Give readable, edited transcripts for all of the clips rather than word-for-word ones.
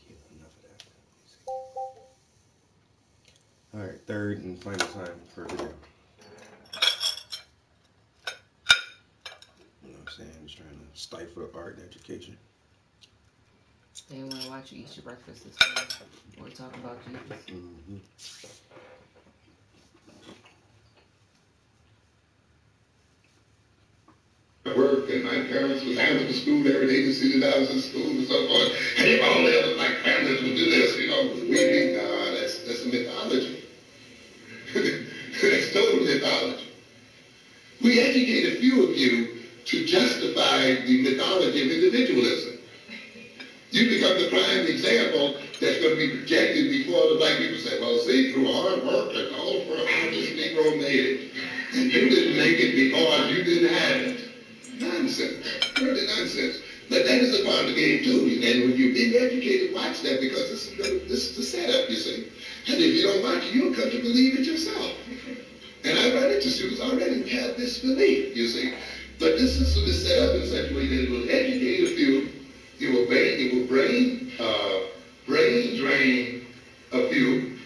you. Enough of that. All right, third and final time for video. You know what I'm saying? Just trying to stifle art and education. They want to watch you eat your breakfast this morning. Or talk about Jesus. Mm-hmm. Work and my parents was out of school every day to see that I was in school and so forth. And if all the other black families would do this, we think, that's a mythology. That's total mythology. We educate a few of you to justify the mythology of individualism. You become the prime example that's going to be projected before the black people say, well, see, through hard work and all for how this Negro made it. And you didn't make it because you didn't have it. Nonsense. Really nonsense. But that is a part of the game too. And when you're being educated, watch that because this is the setup, you see. And if you don't watch it, you'll come to believe it yourself. And I run into students already who have this belief, you see. But this system is set up in such a way that it will educate a few, it will brain drain a few,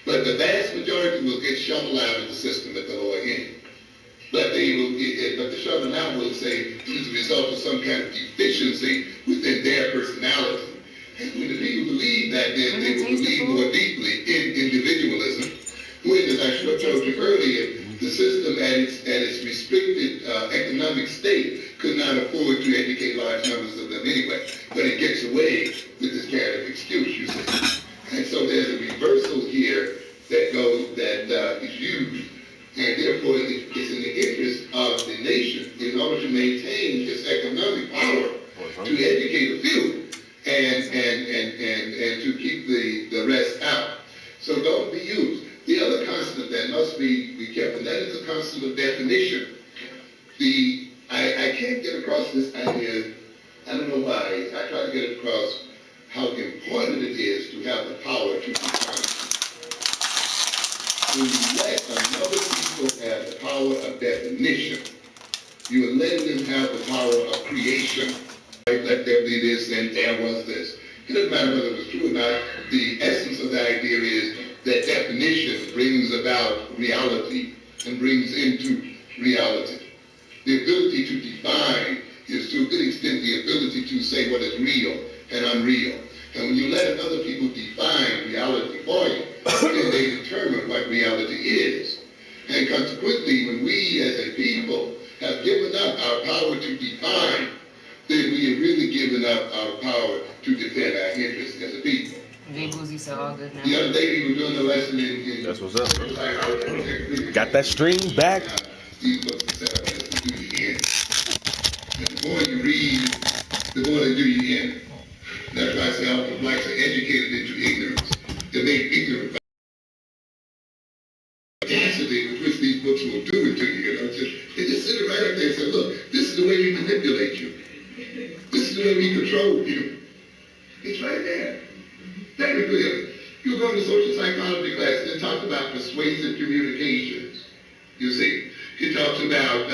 but the vast majority will get shoveled out of the system at the lower end. But the shoveling out will say it is a result of some kind of deficiency within their personality. And when the people believe that, then they will believe more deeply in individualism. When, as I told you earlier, the system at its restricted economic state could not afford to educate large numbers of them anyway. But it gets away with this kind of excuse, you see. And so there's a reversal here that is used. And therefore, it's in the interest of the nation, in order to maintain its economic power, to educate a few and to keep the rest out. So don't be used. The other constant that must be kept, and that is the constant of definition. I can't get across this idea, I don't know why. I try to get it across how important it is to have the power to define. When you let another people have the power of definition, you are letting them have the power of creation. Let there be this and there was this. It doesn't matter whether it was true or not. The essence of the idea is that definition brings about reality and brings into reality. The ability to define is to a good extent the ability to say what is real and unreal. And when you let other people define reality for you, then they determine what reality is. And consequently, when we as a people have given up our power to define, then we have really given up our power to defend our interests as a people. Jay Boozy said all good now. The other day we were doing a lesson in That's what's up. Got that string back. These books are set up as to do you in. And the more you read, the more they do you in. That's why I say all the blacks are educated into ignorance. They're made ignorant by the audacity with which these books will do it to you. They just sit right up there and say, look, this is the way we manipulate you. This is the way we control you. It's right there. Very clearly. You go to social psychology class and it talks about persuasive communications. You see, it talks about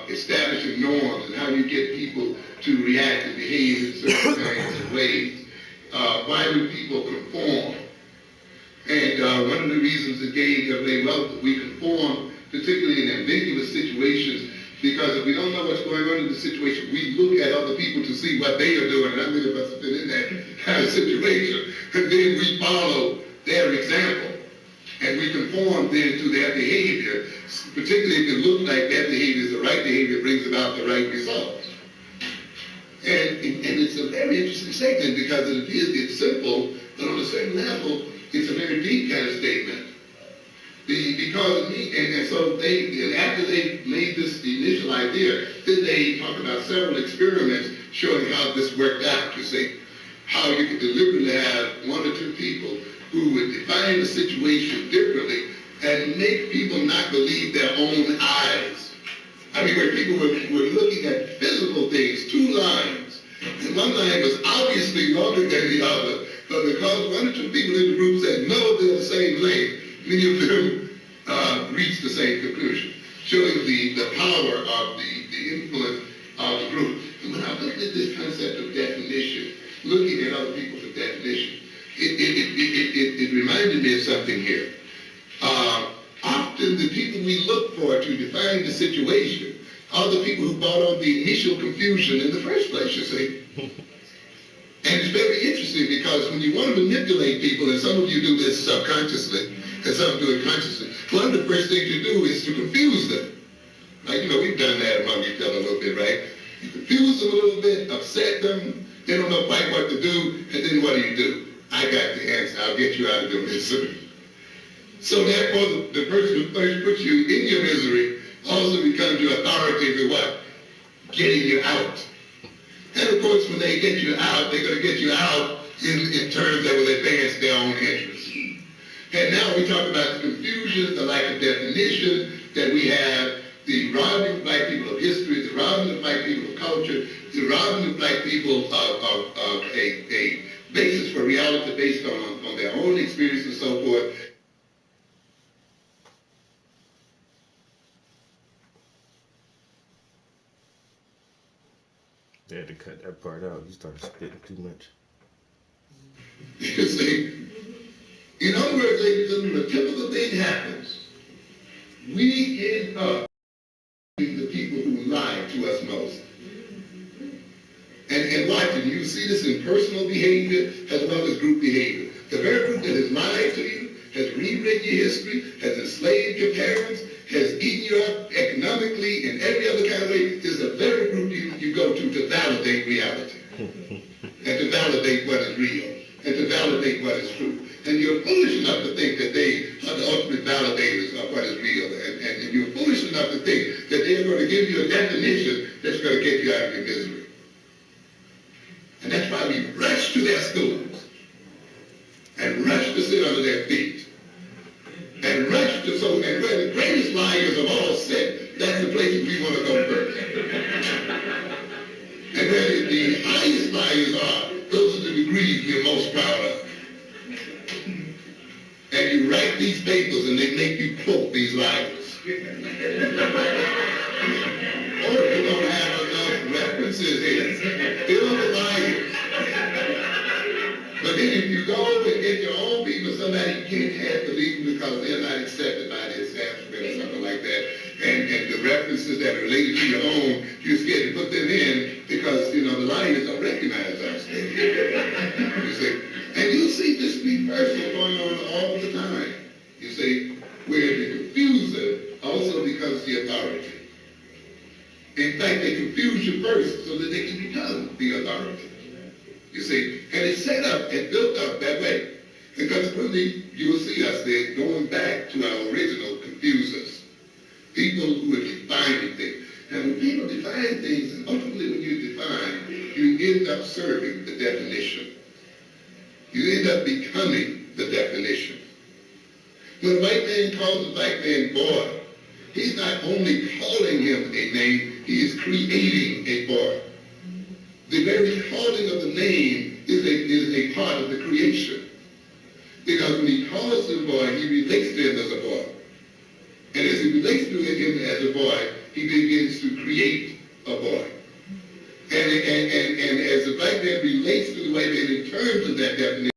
establishing norms and how you get people to react and behave in certain kinds of ways. Why do people conform? And one of the reasons it gave that we conform, particularly in ambiguous situations, because if we don't know what's going on in the situation, we look at other people to see what they are doing, and how many of us have been in that kind of situation, and then we follow their example, and we conform then to their behavior, particularly if it looks like their behavior is the right behavior, brings about the right results. And it's a very interesting statement because it's simple, but on the same level, it's a very deep kind of statement. And so after they made this initial idea, then they talked about several experiments showing how this worked out, you see. How you could deliberately have one or two people who would define the situation differently and make people not believe their own eyes. I mean, where people were looking at physical things, two lines, and one line was obviously longer than the other, but because one or two people in the group said, no, they're the same length, many of them reached the same conclusion, showing the power of the influence of the group. And when I looked at this concept of definition, looking at other people's definition, it reminded me of something here. Often the people we look for to define the situation are the people who brought on the initial confusion in the first place, you see. And it's very interesting because when you want to manipulate people, and some of you do this subconsciously, and some do it consciously, one of the first things you do is to confuse them. Like, you know, we've done that among each other a little bit, right? You confuse them a little bit, upset them, they don't know quite what to do, and then what do? I got the answer. I'll get you out of your misery. So therefore, the person who first puts you in your misery also becomes your authority for what? Getting you out. And of course, when they get you out, they're going to get you out in terms that will advance their own interests. And now we talk about the confusion, the lack of definition that we have, the robbing of black people of history, the robbing of black people of culture, the robbing of black people of a basis for reality based on their own experience and so forth. They had to cut that part out. You started spitting too much. You see, in other words, when a typical thing happens, we end up being the people who lie to us most. And watching, you see this in personal behavior as well as group behavior. The very group that has lied to you, has rewritten your history, has enslaved your parents, has eaten you up economically in every other kind of way, is the very group you go to validate reality. And to validate what is real. And to validate what is true. And you're foolish enough to think that they are the ultimate validators of what is real. And you're foolish enough to think that they're going to give you a definition that's going to get you out of your misery. And that's why we rush to their schools. And rush to sit under their feet. And rush to and where the greatest liars of all sit, that's the place we want to go first. And where the highest liars are, those are the degrees we're most proud of. And you write these papers and they make you quote these liars. Or you don't have enough references here. Fill the liars. But then if you go and get your own people, somebody you can't have to leave them because they're not accepted by the establishment or something like that. And the references that are related to your own, you're scared to put them in because, you know, the liars are recognized upstairs. You see? And you'll see this reversal going on all the time. You see? Where the confuser also becomes the authority. In fact, they confuse you first so that they can become the authority. You see? And it's set up and built up that way. And consequently, you will see us there going back to our original confusers. People who are defining things. And when people define things, and ultimately when you define, you end up serving the definition. You end up becoming the definition. When a white man calls a black man boy, he's not only calling him a name, he is creating a boy. The very calling of the name is a part of the creation. Because when he calls him boy, he relates to him as a boy. And as he relates to him as a boy, he begins to create a boy. And as the black man relates to the white man in terms of that definition,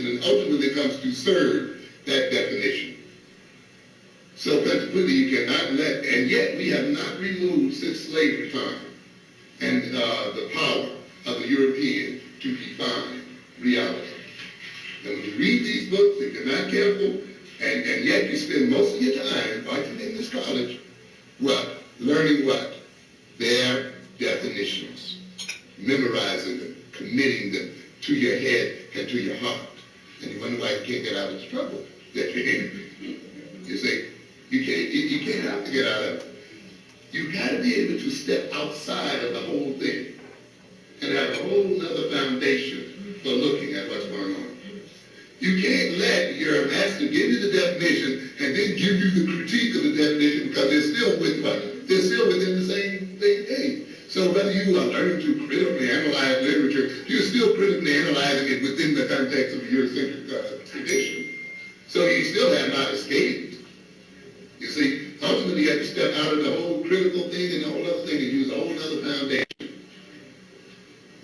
and ultimately comes to serve that definition. So consequently, you cannot let, and yet we have not removed since slavery time and the power of the European to define reality. And when you read these books, if you're not careful, and yet you spend most of your time, watching in this college, what? Learning what? Their definitions. Memorizing them, committing them to your head and to your heart. And you wonder why you can't get out of the trouble that you're in. You say, you can't have to get out of it. You've got to be able to step outside of the whole thing and have a whole other foundation for looking at what's going on. You can't let your master give you the definition and then give you the critique of the definition because they're still within the same thing. So whether you are learning to critically analyze literature, you're still critically analyzing it within the context of the Eurocentric tradition. So you still have not escaped. You see, ultimately you have to step out of the whole critical thing and the whole other thing and use a whole other foundation.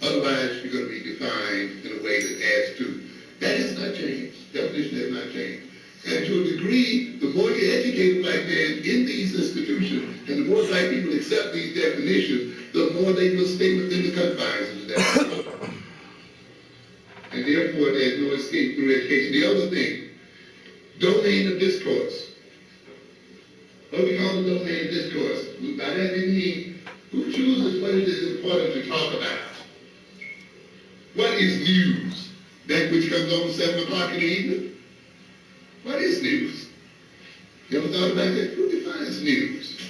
Otherwise, you're going to be defined in a way that adds to. That has not changed. Definition has not changed. And to a degree, the more you educate black men in these institutions, and the more black people accept these definitions, the more they will stay within the confines of the definition. And therefore, there's no escape through education. The other thing, domain of discourse. What we call the domain of discourse. By that we mean, who chooses what it is important to talk about? What is news? That which comes on 7 o'clock in the evening? What is news? You ever thought about that? Who defines news?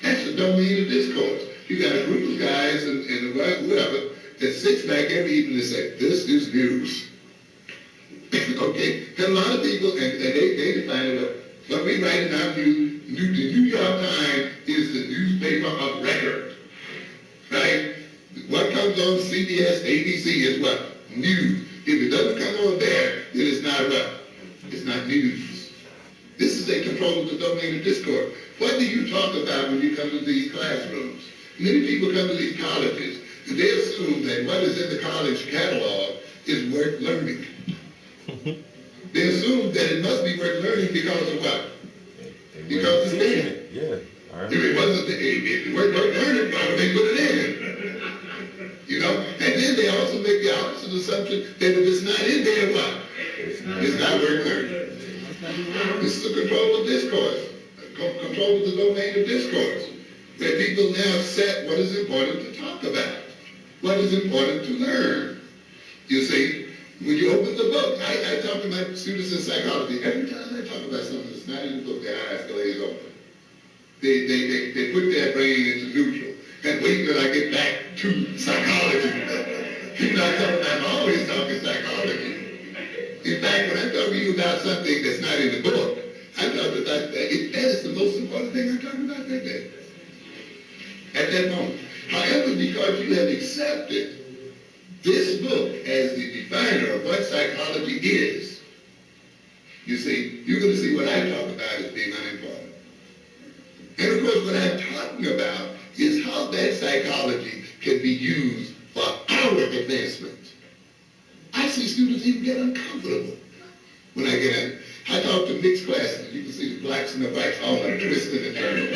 That's the domain of discourse. You got a group of guys and whoever that sits back every evening and say, this is news. Okay? And a lot of people, and they define it. What we write in our news, the New York Times is the newspaper of record. Right? What comes on CBS, ABC is what? News. If it doesn't come on there, then it's not what? It's not news. This is a control of the domain of discourse. What do you talk about when you come to these classrooms? Many people come to these colleges, and they assume that what is in the college catalog is worth learning. They assume that it must be worth learning because of what? Because it's there. Yeah. If it wasn't, if it weren't worth learning, why would they put it in? You know? And then they also make the opposite assumption that if it's not in there, what? It's not worth learning. This is a control of discourse. Control of the domain of discourse. Where people now set what is important to talk about. What is important to learn. You see? When you open the book, I talk to my students in psychology. Every time I talk about something that's not in the book, their eyes glaze open. They put their brain into neutral and wait till I get back to psychology. You know, I'm always talking psychology. In fact, when I talk to you about something that's not in the book, I talk about that is the most important thing I'm talking about that day. At that moment. However, because you have accepted this book as the definer of what psychology is, you see, you're going to see what I talk about as being unimportant. And of course, what I'm talking about is how that psychology can be used for our advancement. I see students even get uncomfortable when I get in. I talk to mixed classes. You can see the blacks and the whites all are twisted and turning.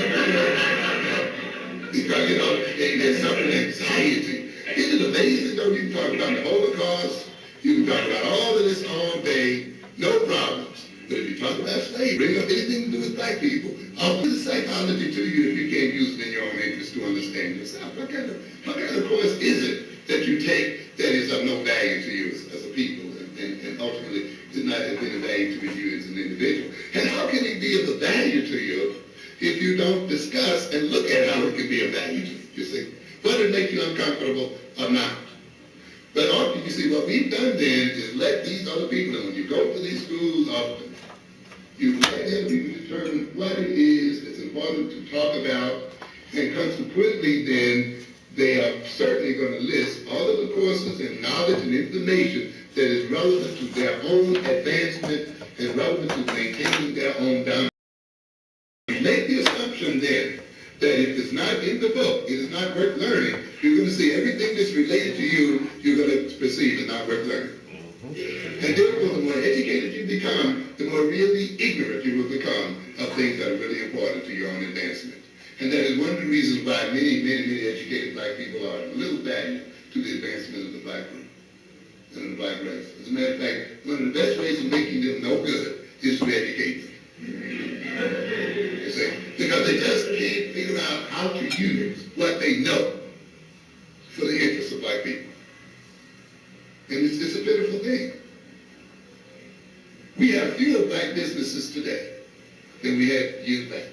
Because, you know, there's something anxiety. Isn't it amazing, though? You can talk about the Holocaust. You can talk about all of this all day. No problems. But if you talk about slavery, bring up anything to do with black people, I'll give the psychology to you if you can't use it in your own interest to understand yourself. What kind of course is it that you take that is of no value to you as a people and ultimately did not have any value to you as an individual? And how can it be of a value to you if you don't discuss and look at how it can be of value to you, you see? Whether it makes you uncomfortable or not. But often, you see, what we've done then is let these other people, and when you go to these schools often, you let them people determine what it is that's important to talk about, and consequently then, they are certainly going to list all of the courses and knowledge and information that is relevant to their own advancement and relevant to maintaining their own dominance. You make the assumption then that if it's not in the book, it is not worth learning. You're going to see everything that's related to you, you're going to perceive as not worth learning. And therefore, the more educated you become, the more really ignorant you will become of things that are really important to your own advancement. And that is one of the reasons why many educated black people are of little value to the advancement of the black group and the black race. As a matter of fact, one of the best ways of making them no good is to educate them. You see? Because they just can't figure out how to use what they know for the interests of black people. And it's a pitiful thing. We have fewer black businesses today than we had years back.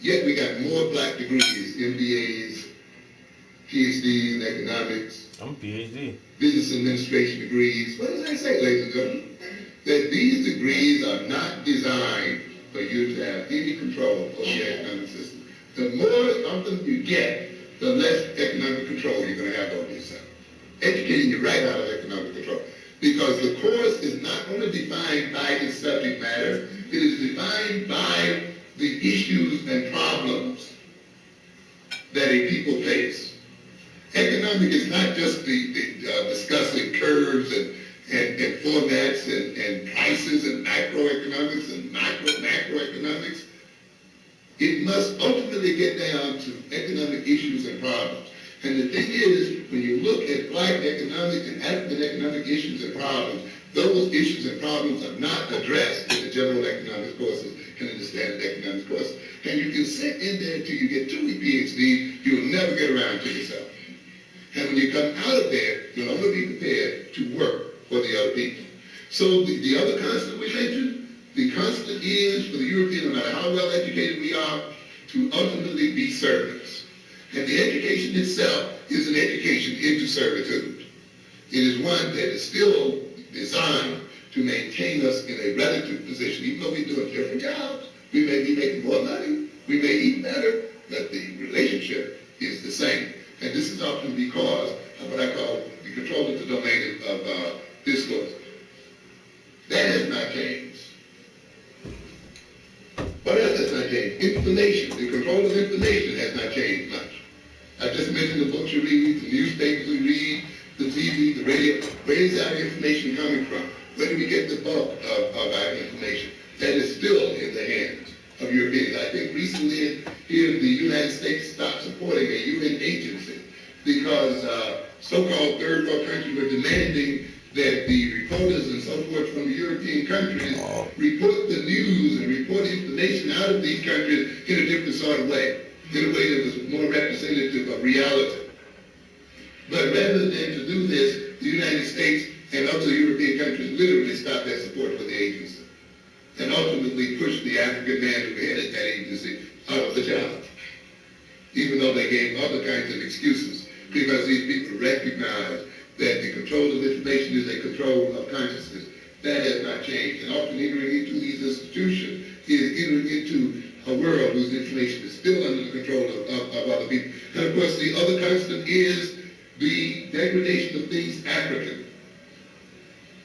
Yet we got more black degrees, MBAs, PhD in economics, I'm a PhD. business administration degrees. What does that say, ladies and gentlemen? That these degrees are not designed for you to have any control over the economic system. The more something you get, the less economic control you're going to have over yourself. Educating you right out of economic control. Because the course is not only defined by its subject matter, it is defined by the issues and problems that a people face. Economic is not just discussing curves and formats and prices and macroeconomics and macroeconomics. It must ultimately get down to economic issues and problems. And the thing is, when you look at Black economic and African economic issues and problems, those issues and problems are not addressed in the general economics courses and in the standard economics courses. And you can sit in there until you get 2 PhDs, you'll never get around to yourself. And when you come out of there, you'll only be prepared to work for the other people. So the other constant we mentioned, the constant is for the European, no matter how well educated we are, to ultimately be servants. And the education itself is an education into servitude. It is one that is still designed to maintain us in a relative position. Even though we do a different job, we may be making more money, we may eat better, but the relationship is the same. And this is often because of what I call the control of the domain of discourse. That has not changed. What else has not changed? Information. The control of information has not changed much. I just mentioned the books you read, the newspapers we read, the TV, the radio. Where is our information coming from? Where do we get the bulk of our information? That is still in the hands of Europeans. I think recently here the United States stopped supporting a UN agency because so-called third world countries were demanding that the reporters and so forth from the European countries report the news and report information out of these countries in a different sort of way, in a way that was more representative of reality. But rather than to do this, the United States and other European countries literally stopped their support for the agency and ultimately pushed the African man who headed that agency out of the job, even though they gave other kinds of excuses, because these people recognize that the control of information is a control of consciousness. That has not changed. And often entering into these institutions is entering into a world whose information is still under the control of other people. And of course, the other constant is the degradation of things African,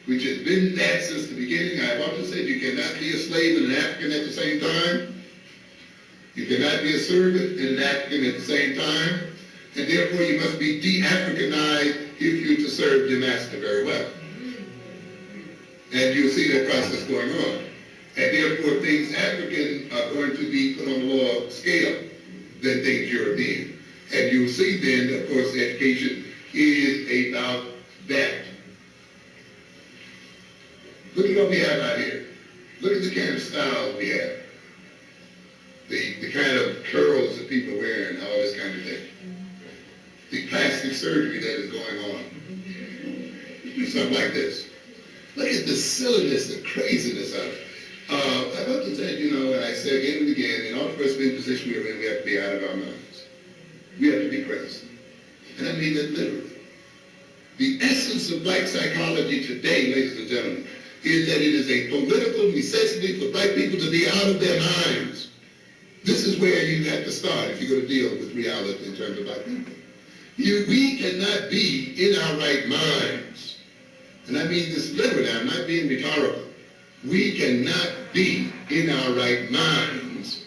which has been that since the beginning. I've often said you cannot be a slave and an African at the same time. You cannot be a servant and an African at the same time. And therefore you must be de-Africanized if you're to serve your master very well. And you'll see that process going on. And therefore things African are going to be put on a lower scale than things European. And you'll see then, of course, education is about that. Look at what we have out here. Look at the kind of style we have. The kind of curls that people wear and all this kind of thing. The plastic surgery that is going on. Something like this. Look at the silliness and craziness of it. I've often said, and I say again and again, in order for us to be in the position we're in, we have to be out of our minds. We have to be crazy. And I mean that literally. The essence of Black psychology today, ladies and gentlemen, is that it is a political necessity for Black people to be out of their minds. This is where you have to start if you're going to deal with reality in terms of Black people. We cannot be in our right minds. And I mean this literally, I'm not being rhetorical. We cannot be in our right minds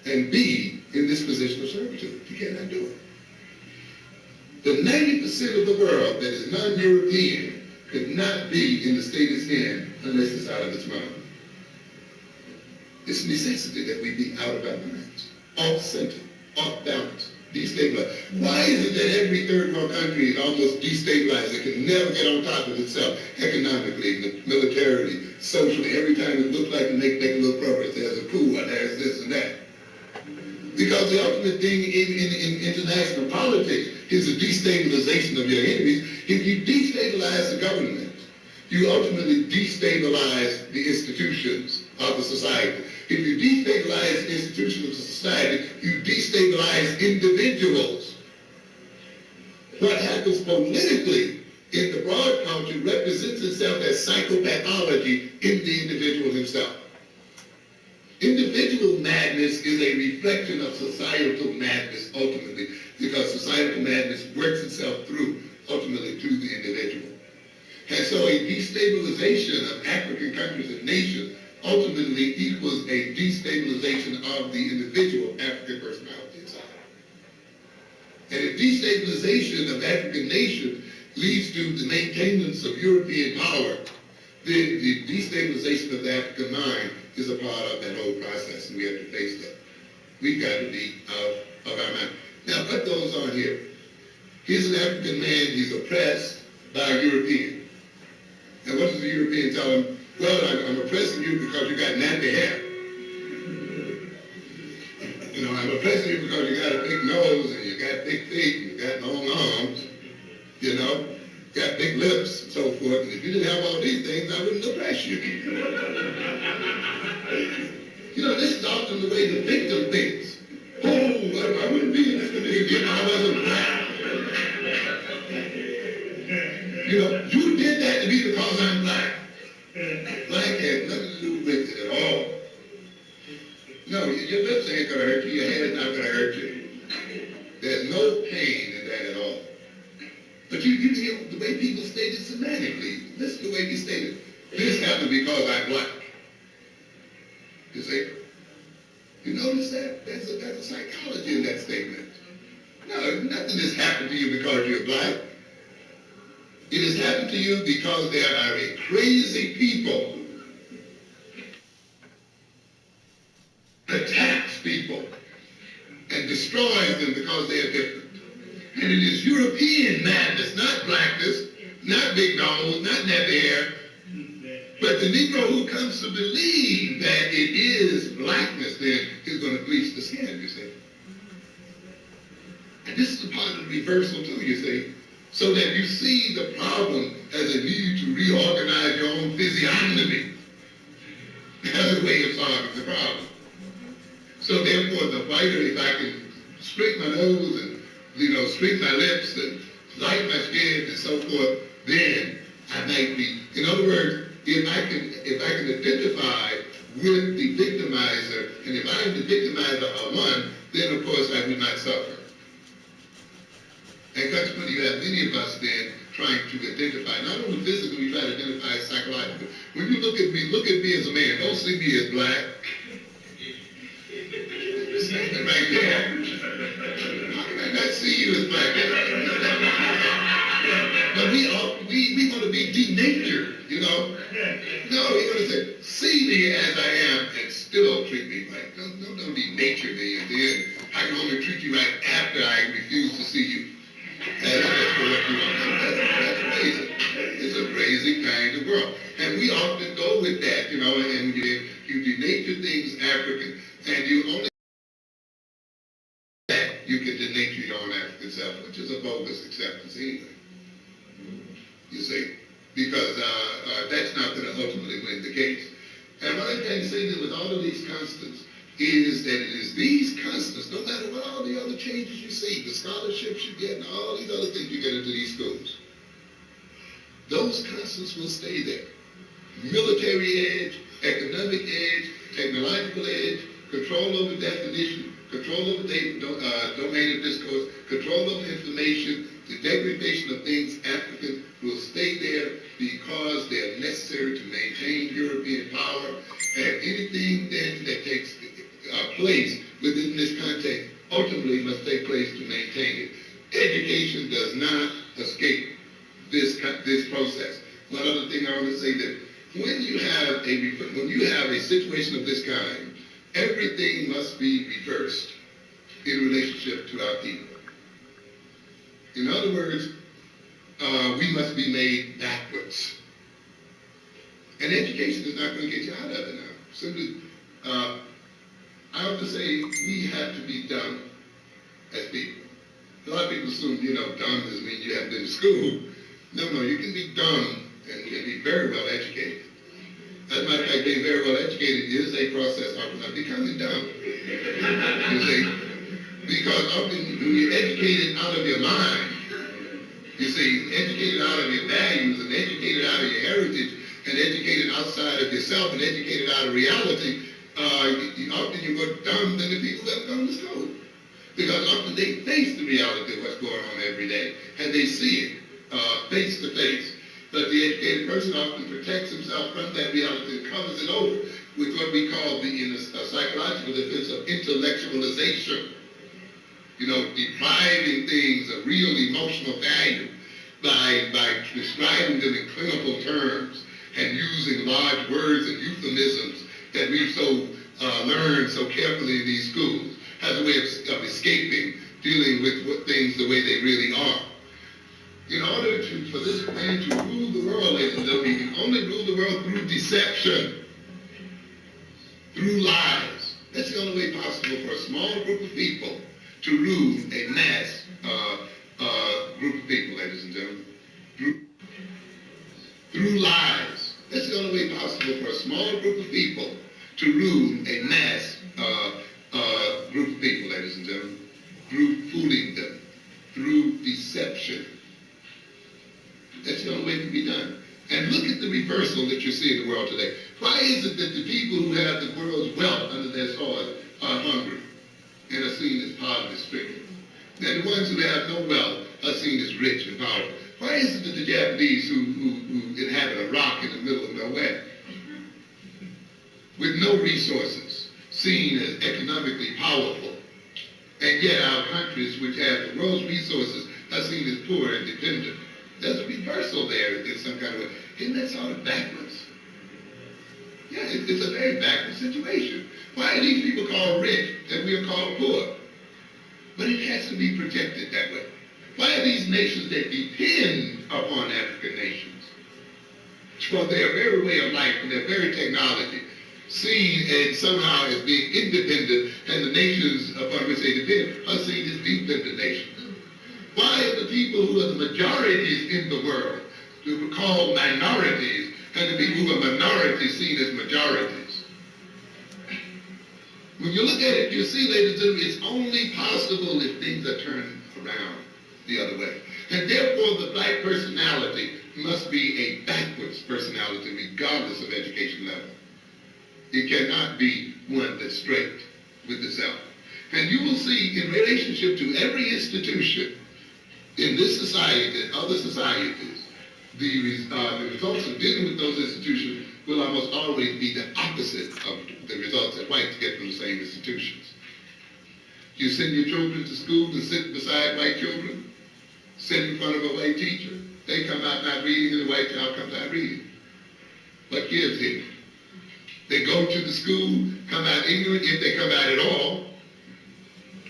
and be in this position of servitude. You cannot do it. The 90% of the world that is non-European could not be in the state it's in unless it's out of its mind. It's a necessity that we be out of our minds, off-center, off-balance, destabilized. Why is it that every third world country is almost destabilized? It can never get on top of itself economically, militarily, socially. Every time it looks like it make a little progress, there's a coup or there's this and that. Because the ultimate thing in international politics is the destabilization of your enemies. If you destabilize the government, you ultimately destabilize the institutions of the society. If you destabilize the institutions of the society, you destabilize individuals. What happens politically in the broad culture represents itself as psychopathology in the individual himself. Individual madness is a reflection of societal madness ultimately, because societal madness works itself through ultimately to the individual. And so a destabilization of African countries and nations ultimately equals a destabilization of the individual African personality inside. And if destabilization of African nations leads to the maintenance of European power, then the destabilization of the African mind is a part of that whole process, and we have to face that. We've got to be out of our mind. Now, what goes on here? Here's an African man, he's oppressed by a European. And what does the European tell him? Well, I'm oppressing you because you got nappy hair. You know, I'm oppressing you because you got a big nose, and you got big feet, and you got long arms, you know, got big lips, and so forth. And if you didn't have all these things, I wouldn't oppress you. You know, this is often the way the victim thinks. Oh, I wouldn't be in this condition if I wasn't black. You know, you did that to me because I'm black. Black has nothing to do with it at all. No, your lips ain't going to hurt you. Your hair is not going to hurt you. There's no pain in that at all. But you know, the way people state it semantically, listen to the way we state it. This happened because I'm black. You see? You notice that? There's a psychology in that statement. No, nothing has happened to you because you're black. It has happened to you because there are a crazy people attacks people and destroys them because they are different. And it is European madness, not blackness, not big nose, not nappy hair, but the Negro who comes to believe that it is blackness, then is going to bleach the skin, you see. And this is a part of the reversal too, you see. So that you see the problem as a need to reorganize your own physiognomy as a way of solving the problem. So therefore, the whiter, if I can straighten my nose and, you know, straighten my lips and lighten my skin and so forth, then I might be. In other words, if I can identify with the victimizer, and if I am the victimizer of one, then of course I will not suffer. And consequently, you have many of us then trying to identify, not only physically, we try to identify psychologically. When you look at me as a man, don't see me as black. Standing right there. How can I not see you as black? But we want to be denatured, you know? No, we want to say, see me as I am and still treat me right. Don't denature me, and then I can only treat you right after I refuse to see you. That's crazy. It's a crazy kind of world. And we often go with that, you know, and you denature things African, and you only you can denature your own African self, which is a bogus acceptance anyway. You see, because that's not going to ultimately win the case. And what I'm trying to say with all of these constants is that it is these constants, no matter what all the other changes you see, the scholarships you get and all these other things you get into these schools, those constants will stay there. Military edge, economic edge, technological edge, control over definition, control over domain of discourse, control over information, the degradation of things African will stay there because they are necessary to maintain European power. And anything then that takes place within this context ultimately must take place to maintain it. Education does not escape this process. One other thing I want to say that when you have a situation of this kind, everything must be reversed in relationship to our people. In other words, we must be made backwards. And education is not going to get you out of it now. Simply, I have to say we have to be dumb as people. A lot of people assume, you know, dumb doesn't mean you haven't been to school. No, you can be dumb and be very well educated. As a matter of fact, being very well educated is a process of becoming dumb. You see? Because often when you're educated out of your mind, You see, educated out of your values and educated out of your heritage and educated outside of yourself and educated out of reality, often you're more dumb than the people that have gone to school. Because often they face the reality of what's going on every day, and they see it face to face. But the educated person often protects himself from that reality and covers it over with what we call in the psychological defense of intellectualization. You know, depriving things of real emotional value by describing them in clinical terms and using large words and euphemisms that we've so learned so carefully in these schools as a way of escaping dealing with things the way they really are. In order for this man to rule the world, ladies and gentlemen, he can only rule the world through deception, through lies. That's the only way possible for a small group of people to rule a mass group of people, ladies and gentlemen. Through lies. That's the only way possible for a small group of people to rule a mass group of people, ladies and gentlemen. Through fooling them, through deception. That's the only way it can be done. And look at the reversal that you see in the world today. Why is it that the people who have the world's wealth under their soil are hungry and are seen as poverty-stricken? And the ones who have no wealth are seen as rich and powerful. Why is it that the Japanese who inhabit a rock in the middle of nowhere, with no resources, seen as economically powerful, and yet our countries which have the world's resources are seen as poor and dependent? There's a reversal there in some kind of way. Isn't that sort of backwards? Yeah, it's a very backward situation. Why are these people called rich and we are called poor? But it has to be projected that way. Why are these nations that depend upon African nations for their very way of life and their very technology seen and somehow as being independent, and the nations upon which they depend are seen as dependent nations? Why are the people who are the majorities in the world to be called minorities, and the people who are minorities seen as majorities? When you look at it, you see, ladies and gentlemen, it's only possible if things are turned around the other way. And therefore, the black personality must be a backwards personality regardless of education level. It cannot be one that's straight with the self. And you will see in relationship to every institution in this society and other societies, the results of dealing with those institutions will almost always be the opposite of the results that whites get from the same institutions. You send your children to school to sit beside white children, sit in front of a white teacher, they come out not reading, and the white child comes out reading. What gives it? They go to the school, come out ignorant, if they come out at all,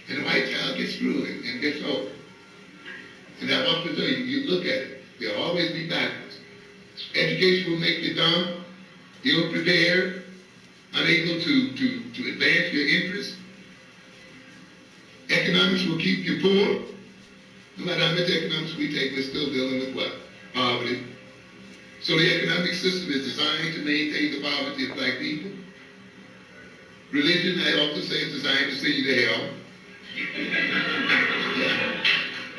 and the white child gets through and gets over. And I want to tell you, you look at it, they'll always be backwards. Education will make you dumb, ill-prepared, unable to advance your interests. Economics will keep you poor. No matter how much economics we take, we're still dealing with what? Poverty. So the economic system is designed to maintain the poverty of black people. Religion, I often say, is designed to send you to hell.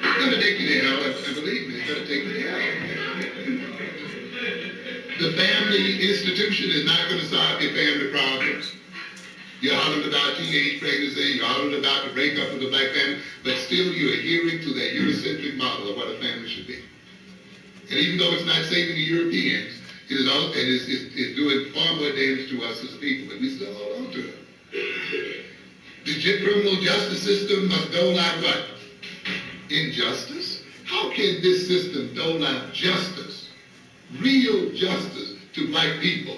It's going to take you to hell, and believe me, it's going to take you to hell. The family institution is not going to solve your family problems. You're hollering about teenage pregnancy, you're hollering about the breakup of the black family, but still you're adhering to that Eurocentric model of what a family should be. And even though it's not saving the Europeans, it is all, and it's doing far more damage to us as a people, but we still hold on to it. The criminal justice system must dole out what? Injustice? How can this system dole out justice, real justice, to black people,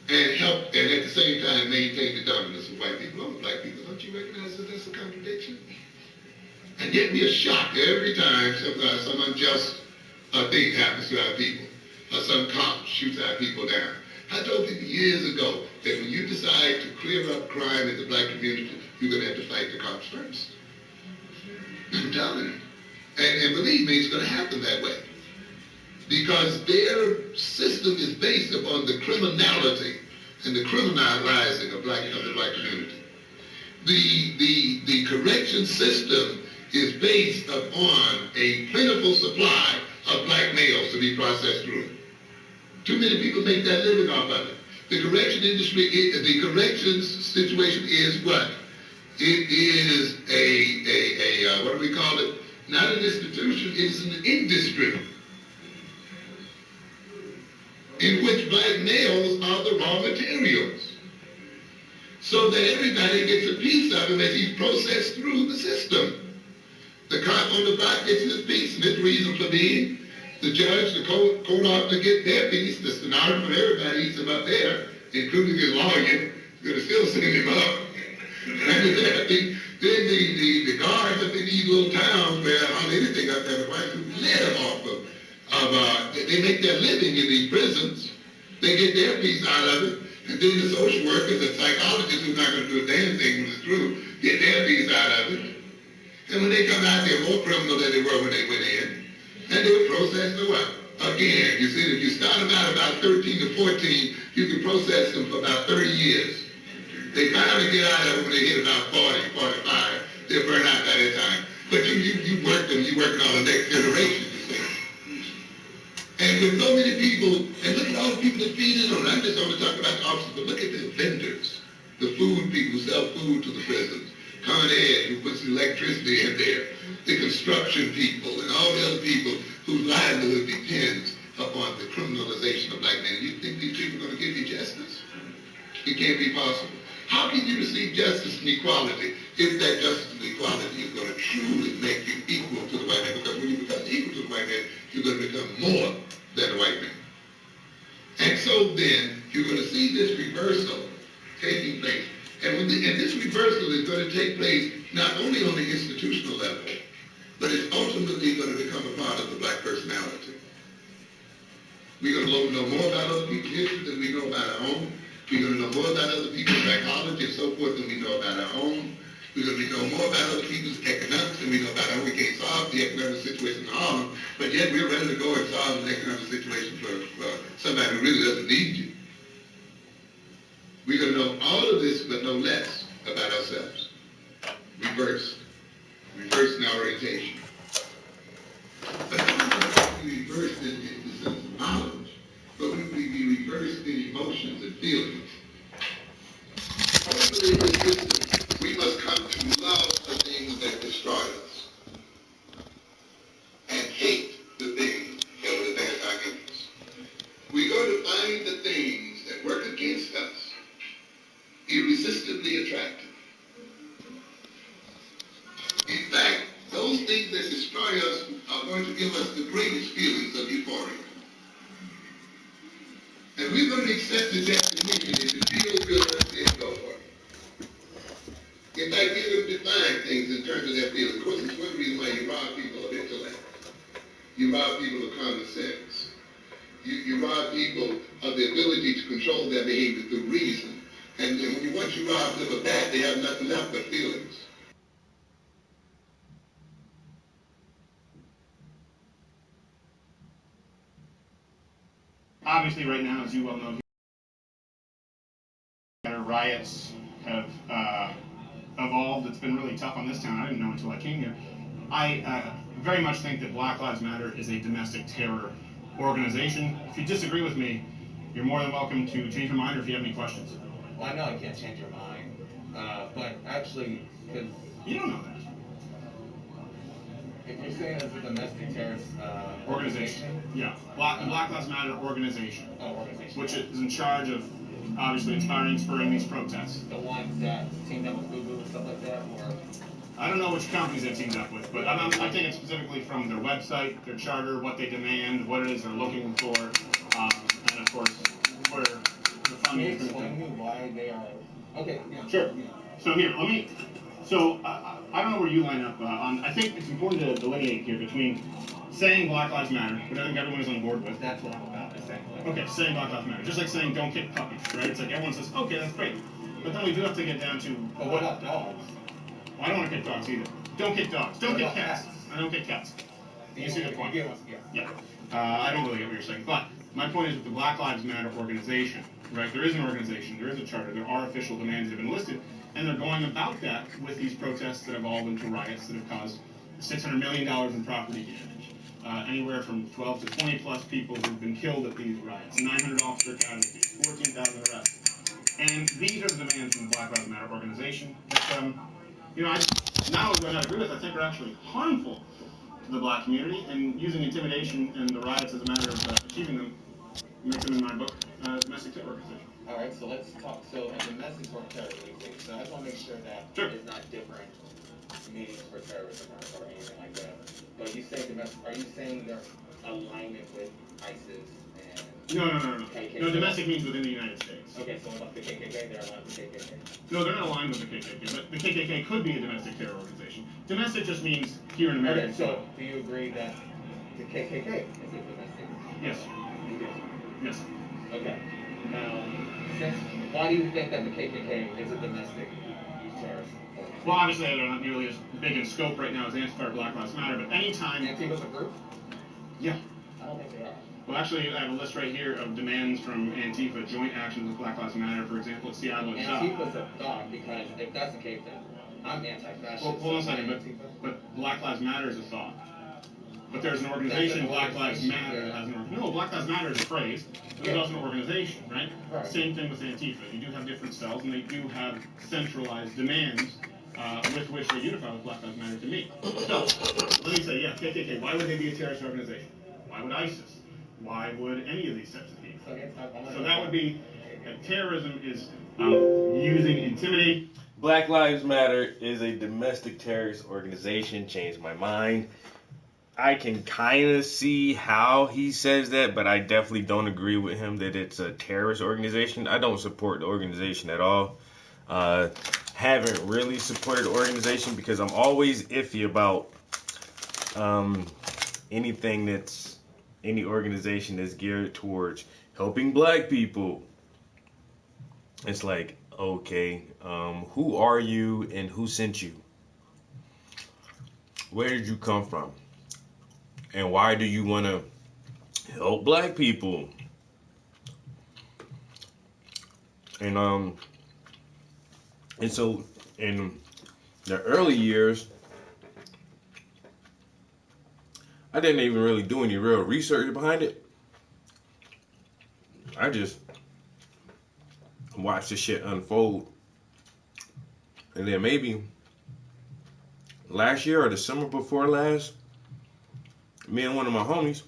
and help, and at the same time maintain the dominance of white people over black people? Don't you recognize that that's a contradiction? And yet we are shocked every time some unjust thing happens to our people, or some cop shoots our people down. I told people years ago that when you decide to clear up crime in the black community, you're going to have to fight the cops first. I'm telling you. And believe me, it's going to happen that way. Because their system is based upon the criminality and the criminalizing of the black community. The correction system is based upon a plentiful supply of black males to be processed through. Too many people make that living off of it. The correction industry, the corrections situation is what? It is what do we call it? Not an institution, it's an industry in which black males are the raw materials. So that everybody gets a piece of him as he's processed through the system. The cop on the block gets his piece, and his reason for being. The judge, the court officer get their piece, the stenographer, everybody eats him up there, including his lawyer, is going to still send him up. Then the guards up in these little towns where hardly anything up there, the white people let them off of they make their living in these prisons. They get their piece out of it. And then the social workers and psychologists who are not going to do a damn thing when it's through, get their piece out of it. And when they come out, they're more criminal than they were when they went in. And they'll process the what? Again, you see, if you start them out about 13 to 14, you can process them for about 30 years. They finally get out of it when they hit about 40, 45. They'll burn out by that time. But you work them, you work on the next generation, you see. And with so many people, and look at all the people that feed in on it. I'm just only talking about the officers, but look at the vendors, the food people who sell food to the prisons, Con Ed, who puts the electricity in there, the construction people, and all the other people whose livelihood depends upon the criminalization of black men. You think these people are going to give you justice? It can't be possible. How can you receive justice and equality if that justice and equality is going to truly make you equal to the white man? Because when you become equal to the white man, you're going to become more than a white man. And so then, you're going to see this reversal taking place. And this reversal is going to take place not only on the institutional level, but it's ultimately going to become a part of the black personality. We're going to know more about other people's history than we know about our own. We're going to know more about other people's psychology and so forth than we know about our own. We're going to know more about other people's economics than we know about our own. We can't solve the economic situation in Harlem, but yet we're ready to go and solve an economic situation for somebody who really doesn't need you. We're going to know all of this, but no less about ourselves. Reverse in our orientation. But not only reversed in the sense of knowledge, but we will be reversed in emotions and feelings. Ultimately, in this system, we must come to love the things that destroy us and hate the things that will advance our interests. We're going to find the things that work against us irresistibly attractive. In fact, those things that destroy us are going to give us the greatest feelings of euphoria. And we're going to accept the definition if it feels good, then go for it. In fact, we're going to define things in terms of their feelings. Of course, it's one reason why you rob people of intellect. You rob people of common sense. You rob people of the ability to control their behavior through reason. And once you rob them of that, they have nothing left but feelings. Obviously, right now, as you well know, riots have evolved. It's been really tough on this town. I didn't know until I came here. I very much think that Black Lives Matter is a domestic terror organization. If you disagree with me, you're more than welcome to change your mind, or if you have any questions. Well, I know I can't change your mind, but actually, because you don't know that. If you're saying it's a domestic terrorist organization, yeah, Black Lives Matter organization, organization, which is in charge of obviously inspiring, spurring these protests. The ones that teamed up with Google and stuff like that, or I don't know which companies they've teamed up with, but I take it specifically from their website, their charter, what they demand, what it is they're looking for, and of course where the funding is. Can you explain me why they are? Okay, yeah. Sure. So here, let me. So I don't know where you line up on. I think it's important to delineate here between saying Black Lives Matter, which I think everyone is on board with. That's what I'm about to say. Okay, saying Black Lives Matter, just like saying don't kick puppies, right? It's like everyone says, okay, that's great, but then we do have to get down to. But what about dogs? Well, I don't want to kick dogs either. Don't kick dogs. Don't kick cats. I don't kick cats. You see the point? Yeah. I don't really get what you're saying, but my point is with the Black Lives Matter organization, right? There is an organization, there is a charter, there are official demands that have been listed, and they're going about that with these protests that evolve into riots that have caused $600 million in property damage. Anywhere from 12 to 20 plus people who've been killed at these riots. 900 officer casualties, 14,000 arrests. And these are the demands from the Black Lives Matter organization that, you know, I not only do I not agree with, I think are actually harmful to the black community, and using intimidation and the riots as a matter of achieving them makes them, in my book, a domestic terror organization. All right, so let's talk. So, a domestic terror organization. So, I just want to make sure that it's not different meanings for terrorism or anything like that. But you say domestic. Are you saying their alignment with ISIS and? No. KKK? No, domestic means within the United States. Okay, so like the KKK, they're aligned with the KKK. No, they're not aligned with the KKK, but the KKK could be a domestic terror organization. Domestic just means here in America. Okay, so do you agree that the KKK is a domestic? Yes. You do? Yes. Okay. Now, why do you think that the KKK is a domestic terrorist? Well, obviously they're not nearly as big in scope right now as Antifa or Black Lives Matter, but anytime... Antifa's a group? Yeah. I don't think they are. Well, actually, I have a list right here of demands from Antifa, joint actions with Black Lives Matter, for example, at Seattle and South. Antifa's a thought, because if that's the case, then I'm anti-fascist. Well, hold on a second, but Black Lives Matter is a thought. But there's an organization, Black Lives Matter, that has an organization. No, Black Lives Matter is a phrase. There's also an organization, right? Same thing with Antifa. You do have different cells, and they do have centralized demands with which they unify with Black Lives Matter to meet. So, let me say, yeah, KKK, why would they be a terrorist organization? Why would ISIS? Why would any of these types of people? So that would be, terrorism is using intimidate. Black Lives Matter is a domestic terrorist organization. Changed my mind. I can kind of see how he says that, but I definitely don't agree with him that it's a terrorist organization. I don't support the organization at all. Haven't really supported the organization because I'm always iffy about anything that's any organization that's geared towards helping black people. It's like, okay, who are you and who sent you? Where did you come from? And why do you want to help black people? And so in the early years, I didn't even really do any real research behind it. I just watched the shit unfold. And then maybe last year or the summer before last, me and one of my homies,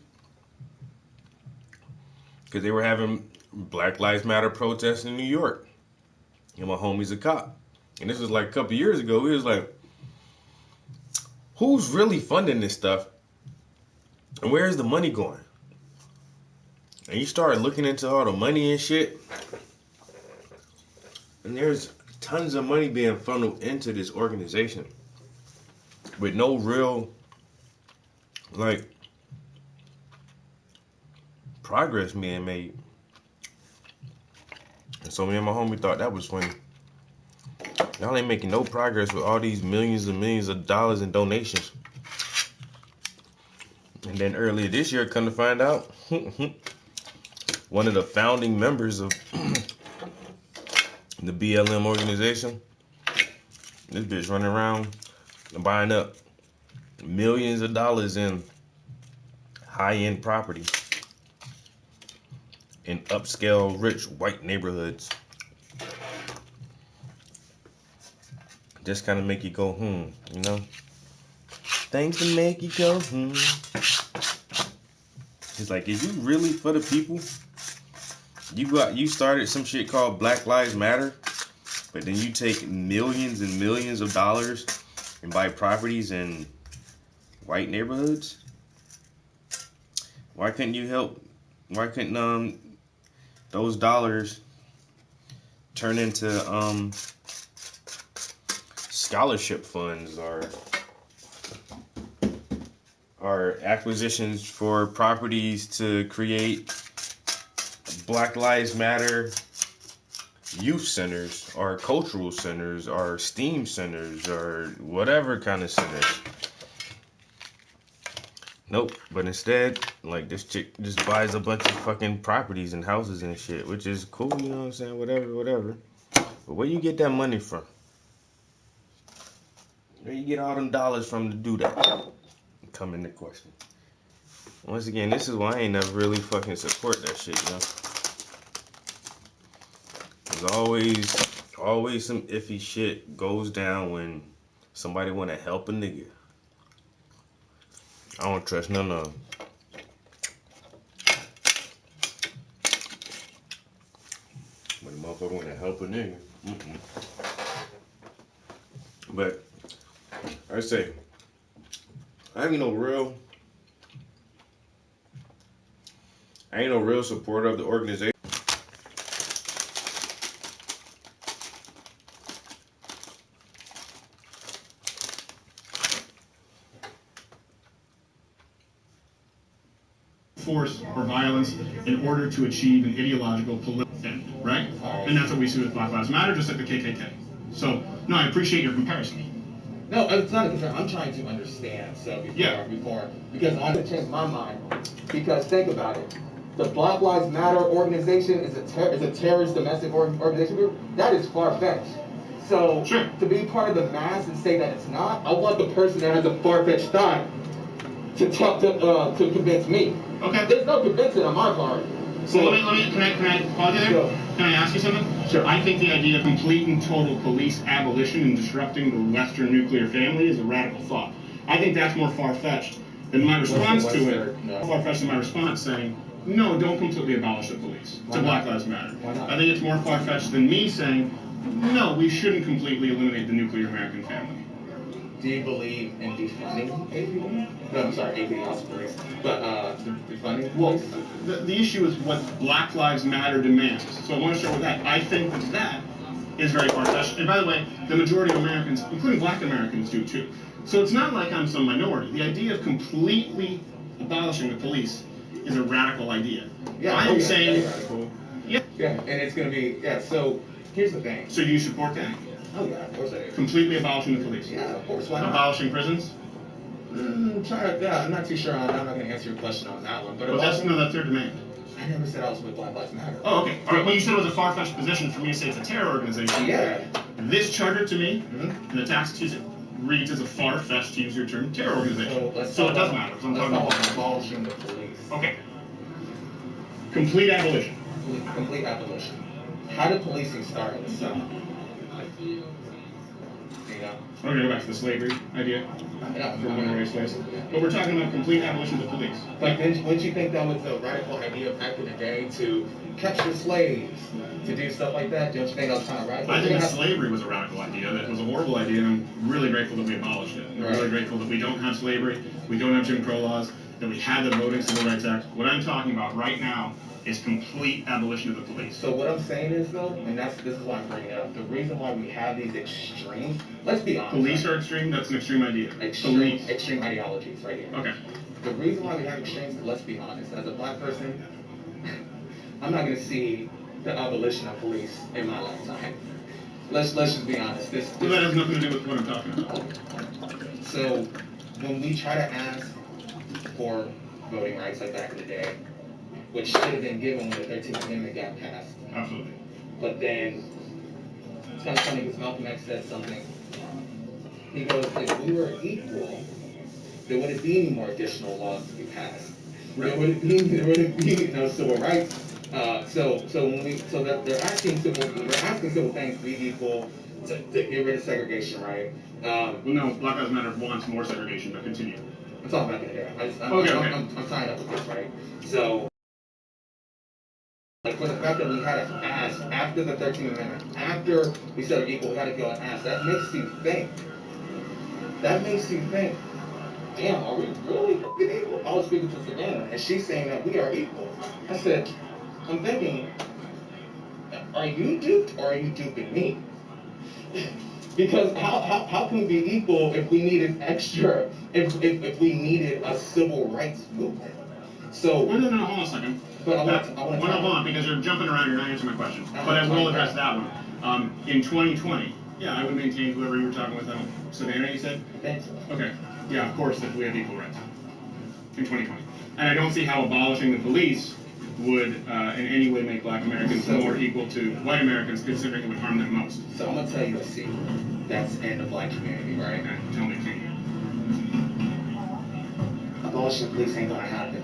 because they were having Black Lives Matter protests in New York. And my homie's a cop. And this was like a couple years ago. We was like, who's really funding this stuff? And where's the money going? And you start looking into all the money and shit. And there's tons of money being funneled into this organization with no real, like, progress being made. And so me and my homie thought that was funny. Y'all ain't making no progress with all these millions and millions of dollars in donations. And then earlier this year, come to find out, one of the founding members of the BLM organization, this bitch running around and buying up millions of dollars in high-end property in upscale, rich, white neighborhoods. Just kind of make you go, you know? Things to make you go, It's like, is you really for the people? You started some shit called Black Lives Matter, but then you take millions and millions of dollars and buy properties in white neighborhoods? Why couldn't you help? Why couldn't those dollars turn into scholarship funds or acquisitions for properties to create Black Lives Matter youth centers or cultural centers or STEAM centers or whatever kind of centers? Nope. But instead, like, this chick just buys a bunch of fucking properties and houses and shit, which is cool, you know what I'm saying? Whatever. But where you get that money from? Where you get all them dollars from to do that? Come into question. Once again, this is why I ain't never really fucking support that shit, you know. There's always some iffy shit goes down when somebody wanna help a nigga. I don't trust none of them. When a motherfucker wanna help a nigga. But I say, I ain't no real supporter of the organization. Force or violence in order to achieve an ideological political end, right? And that's what we see with Black Lives Matter, just like the KKK. So, no, I appreciate your comparison. No, it's not a concern. I'm trying to understand. So because I'm going to change my mind. Because think about it. The Black Lives Matter organization is a terrorist domestic organization group. That is far-fetched. So to be part of the mass and say that it's not, I want the person that has a far-fetched thought to convince me. Okay. There's no convincing on my part. So can I pause you there? Sure. Can I ask you something? Sure. I think the idea of complete and total police abolition and disrupting the Western nuclear family is a radical thought. I think that's more far-fetched than my response to it. No. Far-fetched than my response saying, no, don't completely abolish the police. To Black Lives Matter. Why not? I think it's more far-fetched than me saying, no, we shouldn't completely eliminate the nuclear American family. Do you believe in defunding APD? No, I'm sorry, APD House Police. But defunding Well, police? the issue is what Black Lives Matter demands. So I want to start with that. I think that is very far-fetched. And by the way, the majority of Americans, including Black Americans, do too. So it's not like I'm some minority. The idea of completely abolishing the police is a radical idea. Yeah, I am saying, radical. yeah. Yeah, and it's going to be, so here's the thing. So do you support that? Oh, yeah, of course I do. Completely abolishing the police? Yeah, of course, why not? Abolishing prisons? I'm not too sure on that. I'm not going to answer your question on that one. But Well, that's their demand. I never said I was with Black Lives Matter. Oh, okay. All right. Well, you said it was a far-fetched position for me to say it's a terror organization. Yeah. This charter to me, in the tax reads as a far-fetched, to use your term, terror organization. So it does matter. I'm talking about abolishing the police. Okay. Complete abolition. Complete abolition. How did policing start in the South? I'm going to go back to the slavery idea. For runaway slaves. But we're talking about complete abolition of the police. Like, wouldn't you think that was a radical idea back in the day to capture slaves, to do stuff like that? Don't you think that was kind of radical? I think that slavery was a radical idea. That was a horrible idea, and I'm really grateful that we abolished it. I'm really grateful that we don't have slavery, we don't have Jim Crow laws, that we had the Voting Civil Rights Act. What I'm talking about right now is complete abolition of the police. So what I'm saying is, though, and this is why I'm bringing it up, the reason why we have these extremes, let's be honest. Police are extreme? That's an extreme idea. Extreme ideologies right here. Okay. The reason why we have extremes, let's be honest, as a Black person, I'm not going to see the abolition of police in my lifetime. Let's just be honest. Well, that has nothing to do with what I'm talking about. So when we try to ask for voting rights like back in the day, which should have been given when the 13th Amendment got passed. Absolutely. But then, it's kind of funny because Malcolm X said something. He goes, if we were equal, there wouldn't be any more additional laws to be passed. There wouldn't be no civil rights. So they're asking civil things to be equal, to get rid of segregation, right? Well, no, Black Lives Matter wants more segregation, but continue. I'm talking about that. I'm signed up with this, right? So, like, for the fact that we had to ask after the 13th Amendment, after we said we're equal, we had to go and ask. That makes you think. Damn, are we really equal? I was speaking to Savannah, and she's saying that we are equal. I said, I'm thinking, are you duped or are you duping me? Because how can we be equal if we needed extra, if we needed a civil rights movement? So no, hold on a second. But I want to hold on, because you're jumping around, you're not answering my question. But I will address that one. In 2020, yeah, I would maintain whoever you were talking with, Savannah, you said? Thanks. Okay. Yeah, of course, that we have equal rights in 2020. And I don't see how abolishing the police would in any way make black Americans more equal to white Americans, considering it would harm them most. So I'm gonna tell you a secret that's in the black community, right? Okay, tell me, King. Abolition of police ain't gonna happen.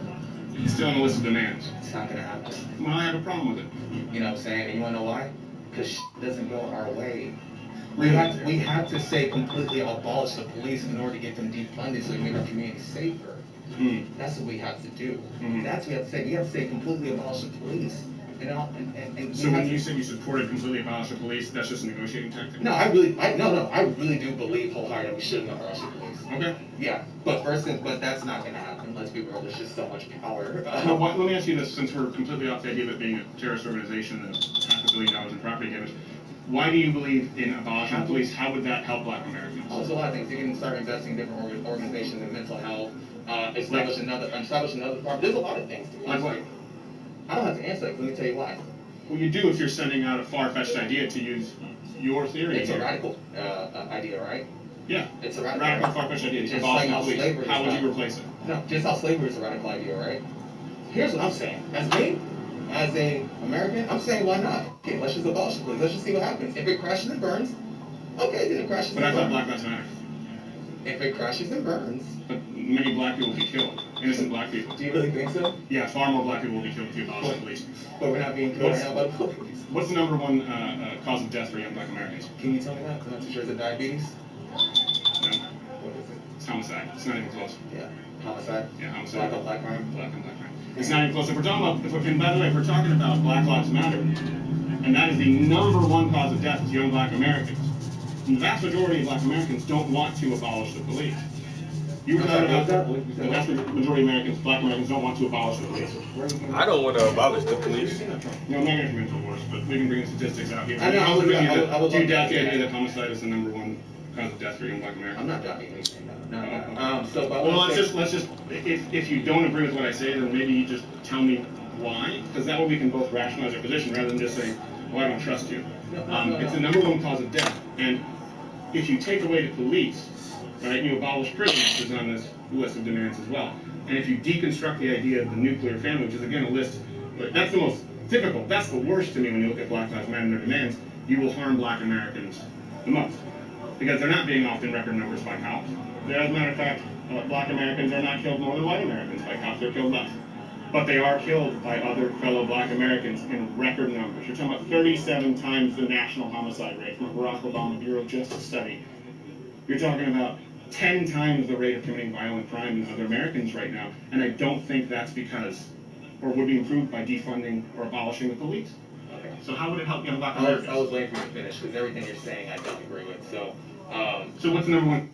It's still on the list of demands. It's not gonna happen. Well, I have a problem with it. You know what I'm saying? And you wanna know why? Because doesn't go our way. Really? We have to say completely abolish the police in order to get them defunded so we make our community safer. That's what we have to do. That's what we have to say. We have to say completely abolish the police. So when you said you supported completely abolish the police, that's just a negotiating tactic? No, I really do believe wholeheartedly we shouldn't abolish the police. Okay. Yeah, but that's not gonna happen. Let's be real. There's just so much power. Let me ask you this, since we're completely off the idea of it being a terrorist organization and $500 million in property damage, why do you believe in abolishing the police? How would that help black Americans? There's a lot of things. You can start investing in different organizations in mental health, establish another department. There's a lot of things. Like what? I don't have to answer that. Let me tell you why. Well, you do if you're sending out a far-fetched idea, to use your theory. It's a radical idea, right? Yeah. It's a radical far-fetched idea. Just Abolishing like the police. slavery How is would not. you replace it? No, just how slavery is a radical idea, right? Here's what I'm saying. As me, as a American, I'm saying why not? Okay, let's just abolish the police. Let's just see what happens. If it crashes and burns, okay, then it crashes But I and thought burns. Black Lives Matter. If it crashes and burns. But many black people will be killed. Innocent black people. Do you really think so? Yeah, far more black people will be killed if you abolish the police. But we're not being killed right now by the police. What's the number one cause of death for young black Americans? Can you tell me that? I'm not too sure. Is it diabetes? No. What is it? It's homicide. It's not even close. Yeah. Homicide? Yeah, homicide. Black crime? Black and black crime. It's not even close. If we're talking about, and by the way, if we're talking about Black Lives Matter, and that is the number one cause of death is young black Americans, and the vast majority of black Americans don't want to abolish the police. You were talking about the vast majority of Americans, black Americans, don't want to abolish the police. I don't want to abolish the police. No, I'm not going to mental worse, but we can bring the statistics out here. I know, I would Do you love doubt the to. idea that homicide is the number one cause of death for young black Americans? I'm not doubting anything. No. Well, let's just if you don't agree with what I say, then maybe you just tell me why, because that way we can both rationalize our position rather than just saying, well, I don't trust you. It's the number one cause of death, and if you take away the police, right, you abolish prison, which is on this list of demands as well. And if you deconstruct the idea of the nuclear family, which is again a list, but that's the most difficult, that's the worst to me when you look at Black Lives Matter and their demands, you will harm black Americans the most. Because they're not being off in record numbers by cops. As a matter of fact, black Americans are not killed more than white Americans by cops, they're killed less. But they are killed by other fellow black Americans in record numbers. You're talking about 37 times the national homicide rate from a Barack Obama Bureau of Justice study. You're talking about 10 times the rate of committing violent crime in other Americans right now. And I don't think that's because, or would be improved by defunding or abolishing the police. Okay. So how would it help young black I was Americans? waiting for you to finish because everything you're saying I don't agree with. So, So what's the number one?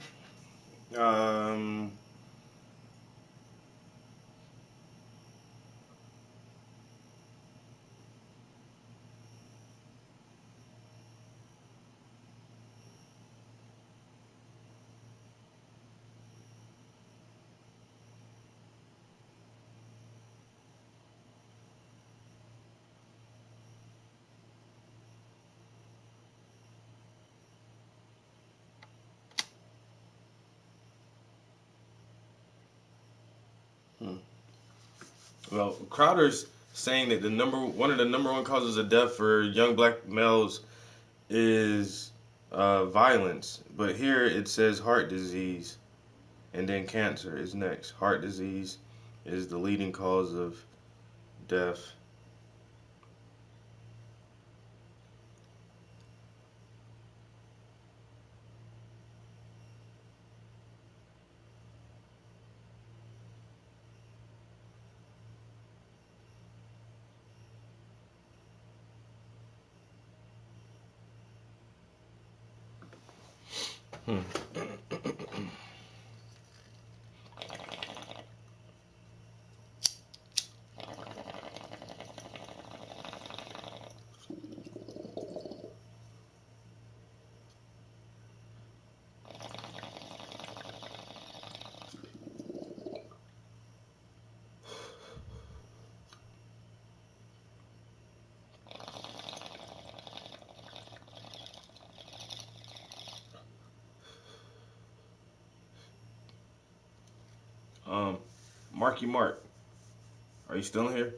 Well, Crowder's saying that one of the number one causes of death for young black males is violence, but here it says heart disease, and then cancer is next. Heart disease is the leading cause of death. Marky Mark, are you still in here?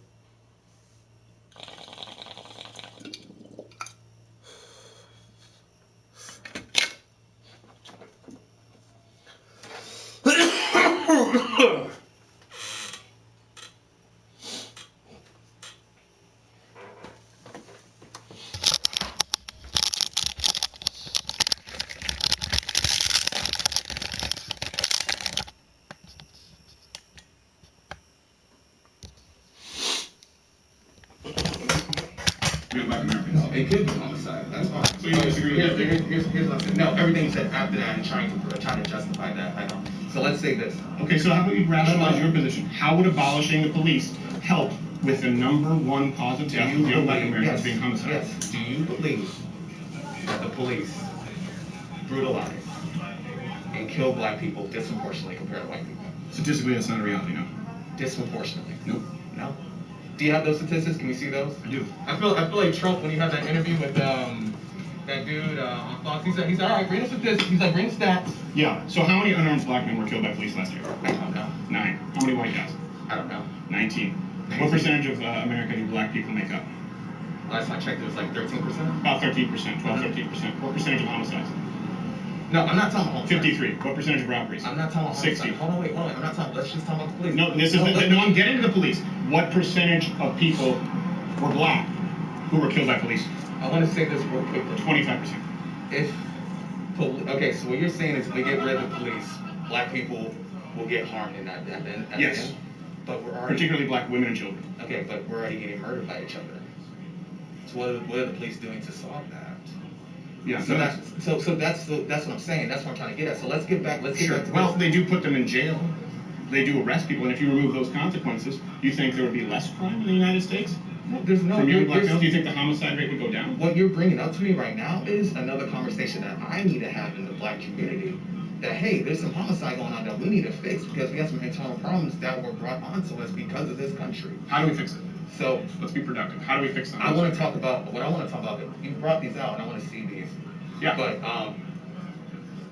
Black Americans. No, it could be homicide. That's fine. So you disagree with that? Here's what I'm saying. No, everything you said after that and trying to justify that. I don't. So let's say this. Okay, so how about you rationalize your position? How would abolishing the police help with the number one cause of death of young Black Americans being homicide? Yes. Do you believe that the police brutalize and kill Black people disproportionately compared to white people? Statistically, that's not a reality, no. Disproportionately. Nope. No. Do you have those statistics? Can we see those? I do. I feel like Trump when he had that interview with that dude on Fox. He said all right, bring the statistics. He's like, bring the stats. Yeah. So how many unarmed Black men were killed by police last year? I don't know. 9. How many white guys? I don't know. 19. What percentage of America do Black people make up? Last time I checked, it was like 13%. About 13%, 13%. What percentage of homicides? No, I'm not talking about 53. What percentage of robberies? I'm not talking about 60. Hold on, wait. I'm not talking. Let's just talk about the police. No, I'm getting to the police. What percentage of people were Black who were killed by police? I want to say this real quickly. 25%. Okay, so what you're saying is if we get rid of the police, Black people will get harmed in that. Yes. The end. But we're already Particularly Black women and children. Okay, but we're already getting murdered by each other. So what are the police doing to solve that? Yeah. So that's what I'm saying. That's what I'm trying to get at. So let's get back. Sure. Well, they do put them in jail. They do arrest people, and if you remove those consequences, do you think there would be less crime in the United States? There's no. From young Black males, do you think the homicide rate would go down? What you're bringing up to me right now is another conversation that I need to have in the Black community. That hey, there's some homicide going on that we need to fix because we have some internal problems that were brought onto us because of this country. How do we fix it? So let's be productive. How do we fix them? I want to talk about what I want to talk about. You brought these out, and I want to see these. Yeah.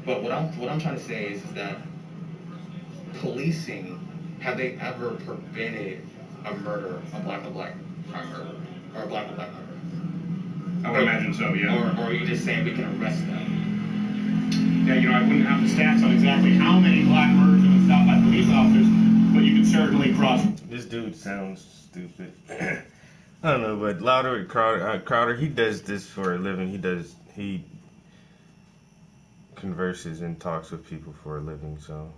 But what I'm trying to say is that policing, have they ever prevented a murder, a Black on Black crime murder, or a Black on Black murder? I would imagine so, yeah. Or are you just saying we can arrest them? Yeah, I wouldn't have the stats on exactly how many Black murders have been stopped by police officers, but you could certainly cross. This dude sounds stupid. I don't know, but Louder Crowder, he does this for a living. He converses and talks with people for a living, so.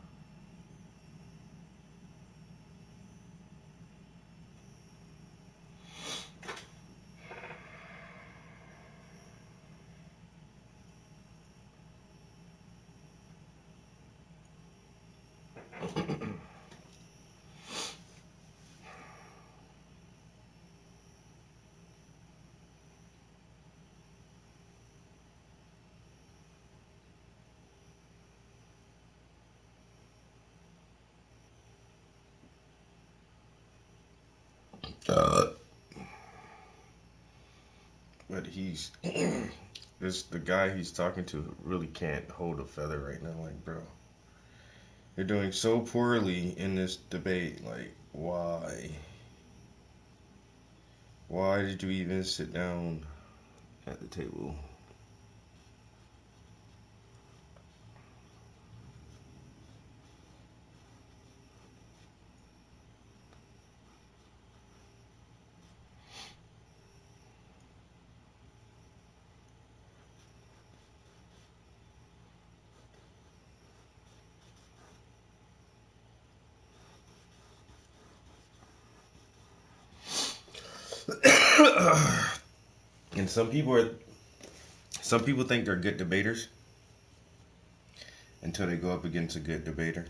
But the guy he's talking to really can't hold a feather right now. Like, bro, you're doing so poorly in this debate. Like, why? Why did you even sit down at the table? And some people think they're good debaters until they go up against a good debater.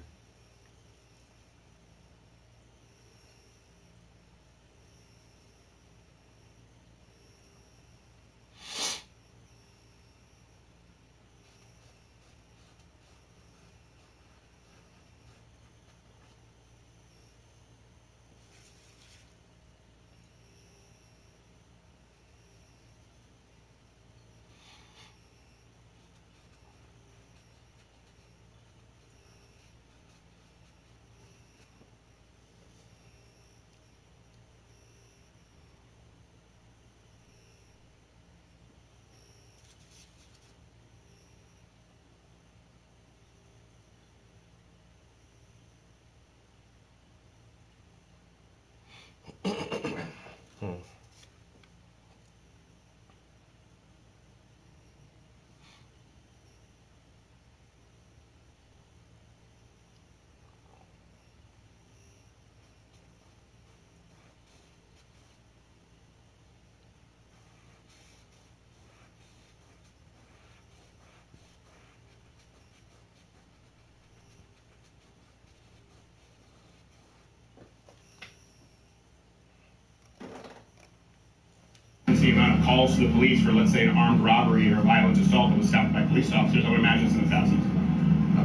the amount of calls to the police for, let's say, an armed robbery or a violent assault that was stopped by police officers, I would imagine it's in the thousands.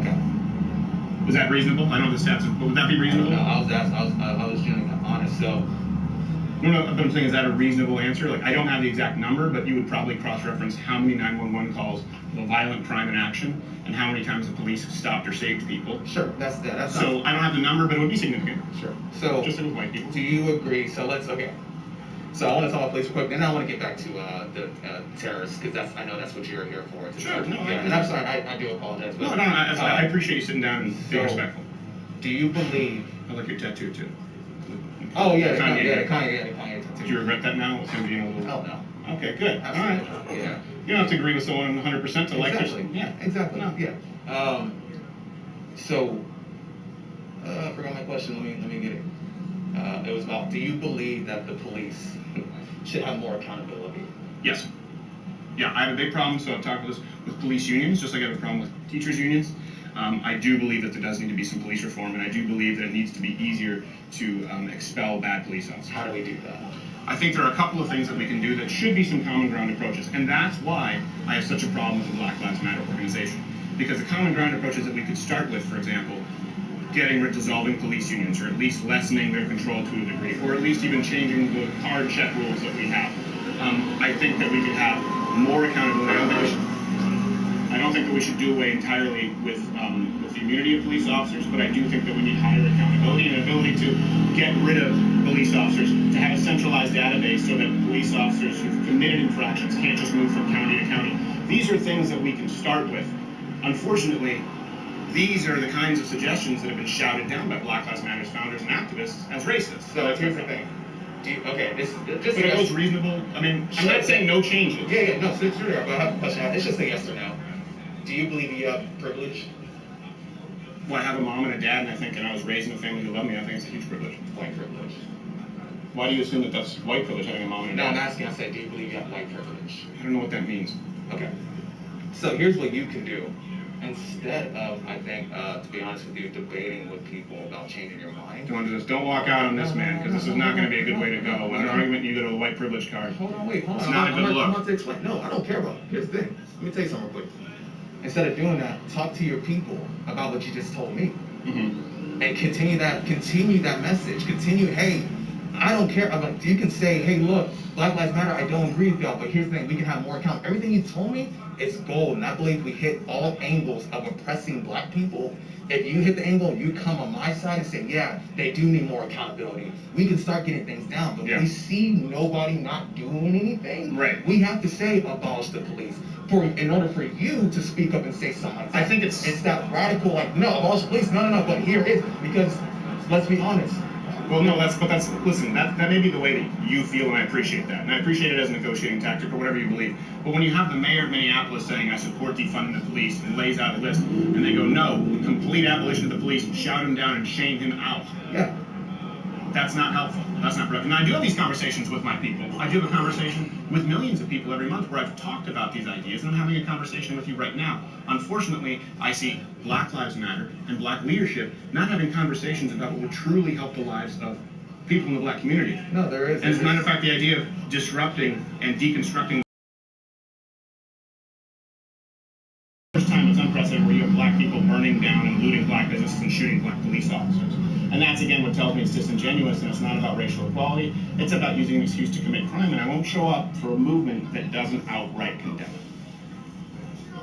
Okay. Was that reasonable? I know the stats, but would that be reasonable? No, I was being honest. So. No, but I'm saying, is that a reasonable answer? Like, I don't have the exact number, but you would probably cross-reference how many 911 calls of a violent crime in action and how many times the police have stopped or saved people. Sure, that's so I don't have the number, but it would be significant. Sure. So just with white people. Do you agree? So okay. So I want to talk about police real quick, then I want to get back to the terrorists, because I know that's what you're here for. Sure. No, yeah, and I'm sorry, I do apologize. But, no, I appreciate you sitting down and being respectful. Do you believe? I like your tattoo too. Oh yeah, the Kanye tattoo. Do you regret that now? With him being a little. Oh no. Okay, good. Absolutely. All right. Yeah. You don't have to agree with someone 100% to like this. Yeah. Exactly. No. Yeah. So, I forgot my question. Let me get it. It was about, do you believe that the police should have more accountability? Yes. Yeah, I have a big problem, so I've talked with police unions, just like I have a problem with teachers' unions. I do believe that there does need to be some police reform, and I do believe that it needs to be easier to expel bad police officers. How do we do that? I think there are a couple of things that we can do that should be some common ground approaches, and that's why I have such a problem with the Black Lives Matter organization. Because the common ground approaches that we could start with, for example, dissolving police unions, or at least lessening their control to a degree, or at least even changing the hard check rules that we have. I think that we could have more accountability. I don't think that we should do away entirely with the immunity of police officers, but I do think that we need higher accountability and ability to get rid of police officers, to have a centralized database so that police officers who've committed infractions can't just move from county to county. These are things that we can start with. Unfortunately, these are the kinds of suggestions that have been shouted down by Black Lives Matter's founders and activists as racist. So here's the thing. This but are those reasonable? I mean, I'm not saying no changes. Yeah, no, sure, but I have a question. It's just a yes or no. Do you believe you have privilege? Well, I have a mom and a dad, and I was raised in a family who loved me. I think it's a huge privilege. White privilege. Why do you assume that that's white privilege, having a mom and a dad? No, I'm asking, I said, do you believe you have white privilege? I don't know what that means. Okay. So here's what you can do. Instead of, I think, to be honest with you, debating with people about changing your mind. Don't walk out on this, man, because this is not going to be a good way to go. With an argument, you go to a white privilege card. Hold on. It's not a good look. I'm about to explain. No, I don't care about it. Here's the thing. Let me tell you something real quick. Instead of doing that, talk to your people about what you just told me. Mm-hmm. And continue that message. Hey, I don't care about, you can say, hey, look, Black Lives Matter, I don't agree with y'all, but here's the thing, we can have more account. Everything you told me is gold, and I believe we hit all angles of oppressing black people. If you hit the angle, you come on my side and say, yeah, they do need more accountability. We can start getting things down, but we see nobody not doing anything. Right. We have to say, abolish the police. In order for you to speak up and say something like that. I think it's that radical, like, no, abolish the police, no, but here it is, because, let's be honest. Well, no, listen, that may be the way that you feel, and I appreciate that. And I appreciate it as a negotiating tactic or whatever you believe. But when you have the mayor of Minneapolis saying, I support defunding the police, and lays out a list, and they go, no, complete abolition of the police, and shout him down and shame him out. Yeah. That's not helpful. That's not productive. And I do have these conversations with my people. I do have a conversation with millions of people every month where I've talked about these ideas, and I'm having a conversation with you right now. Unfortunately, I see Black Lives Matter and black leadership not having conversations about what would truly help the lives of people in the black community. No, there is. And as a matter of fact, the idea of disrupting and deconstructing the first time it's unprecedented where you have black people burning down and looting black businesses and shooting black police officers. And that's, again, what tells me it's disingenuous, and it's not about racial equality. It's about using an excuse to commit crime, and I won't show up for a movement that doesn't outright condemn it.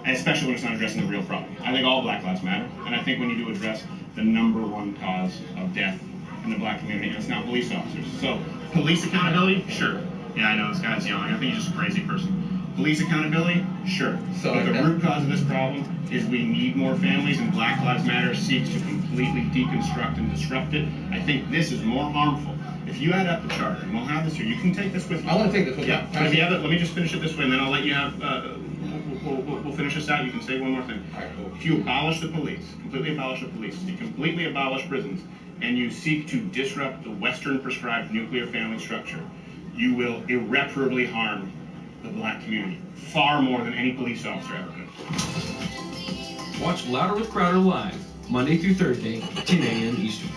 And especially when it's not addressing the real problem. I think all Black Lives matter, and I think we need to address the #1 cause of death in the black community, and it's not police officers. So, police accountability? Sure. Yeah, I know, this guy's yelling. I think he's just a crazy person. Police accountability? Sure. But the root cause of this problem is we need more families, and Black Lives Matter seeks to completely deconstruct and disrupt it. I think this is more harmful. If you add up the charter, and we'll have this here, you can take this with you. I want to take this with you. Yeah, but if you have it, let me just finish it this way, and then I'll let you have, we'll finish this out. You can say one more thing. All right, cool. If you abolish the police, completely abolish the police, you completely abolish prisons, and you seek to disrupt the Western prescribed nuclear family structure, you will irreparably harm the black community, far more than any police officer ever could. Watch Louder with Crowder live, Monday through Thursday, 10 a.m. Eastern.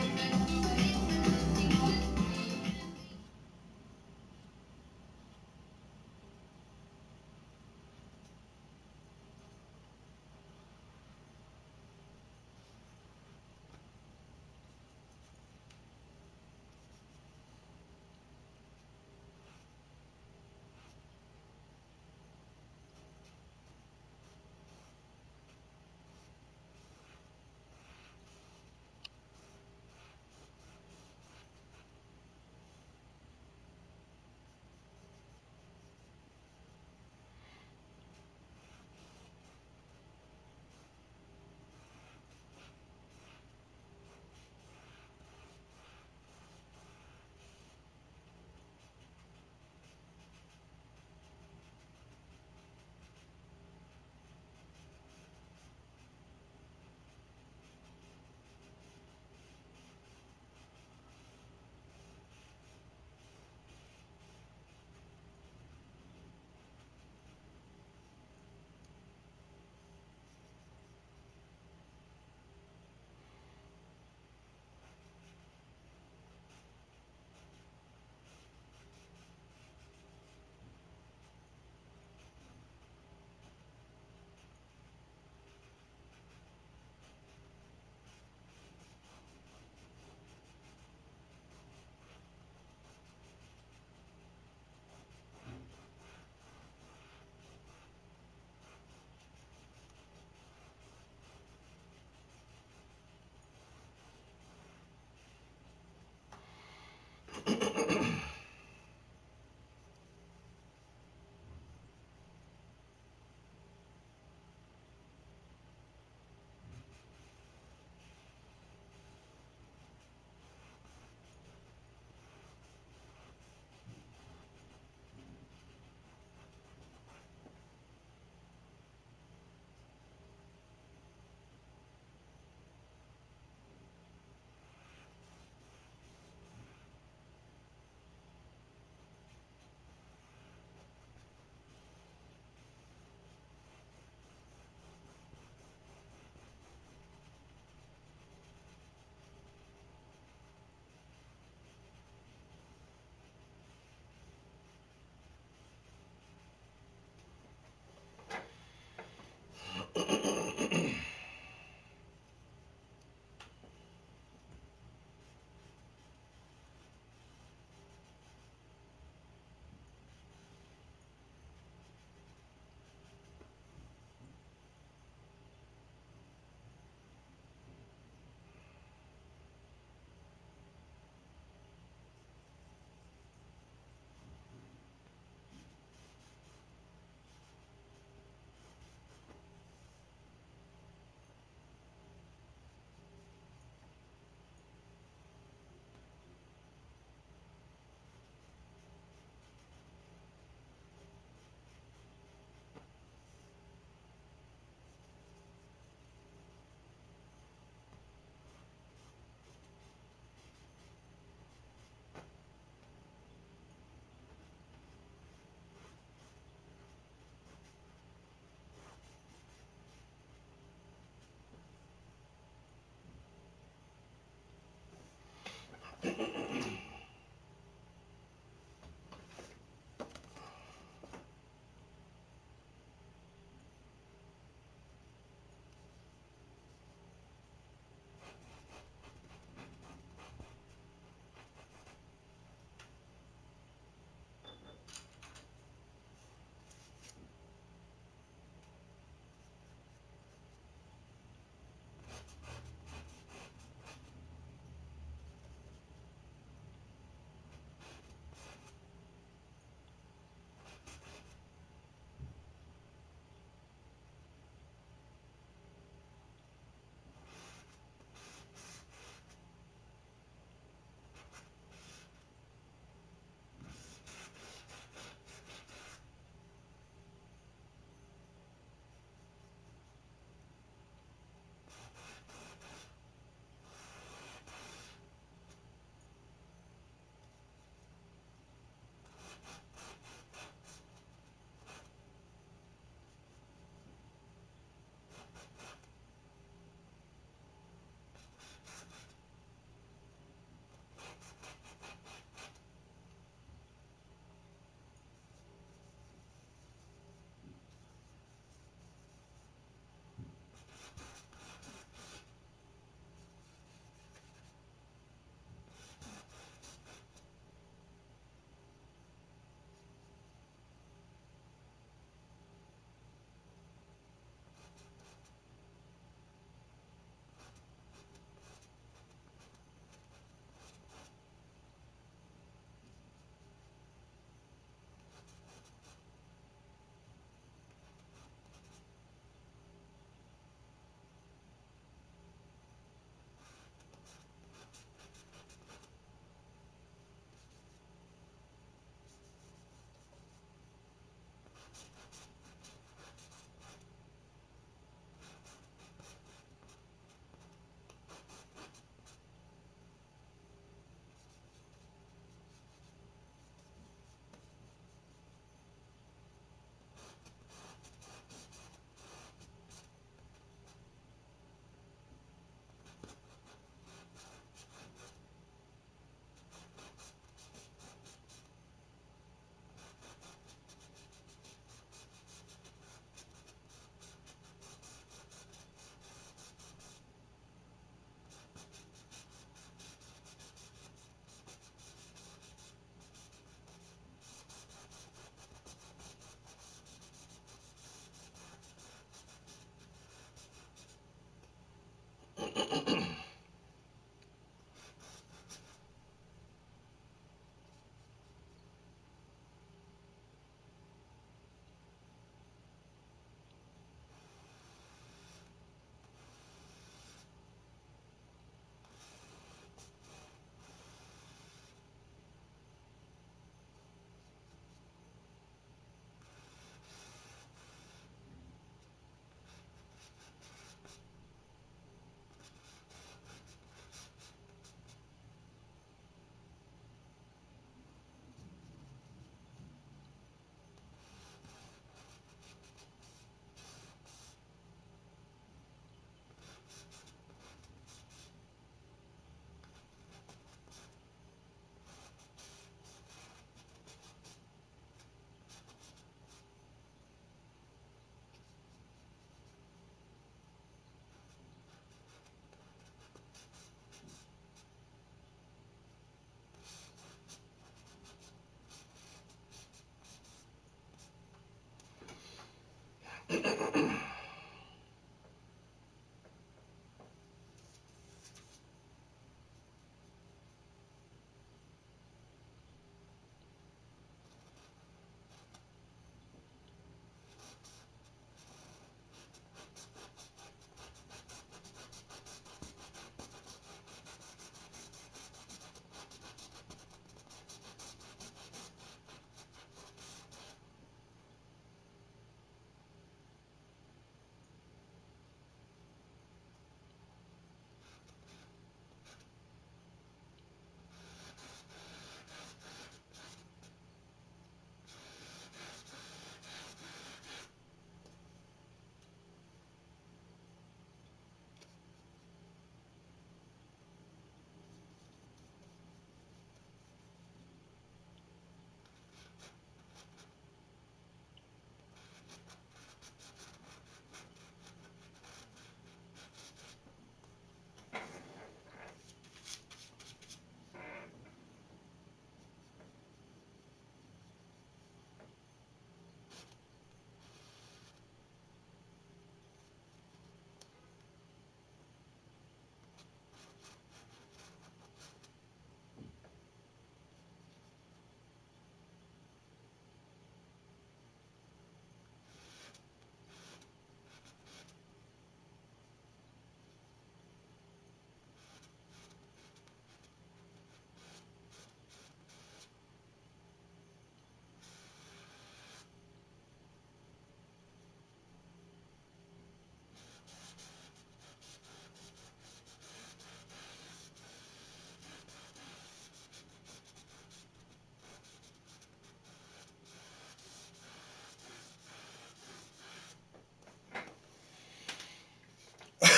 All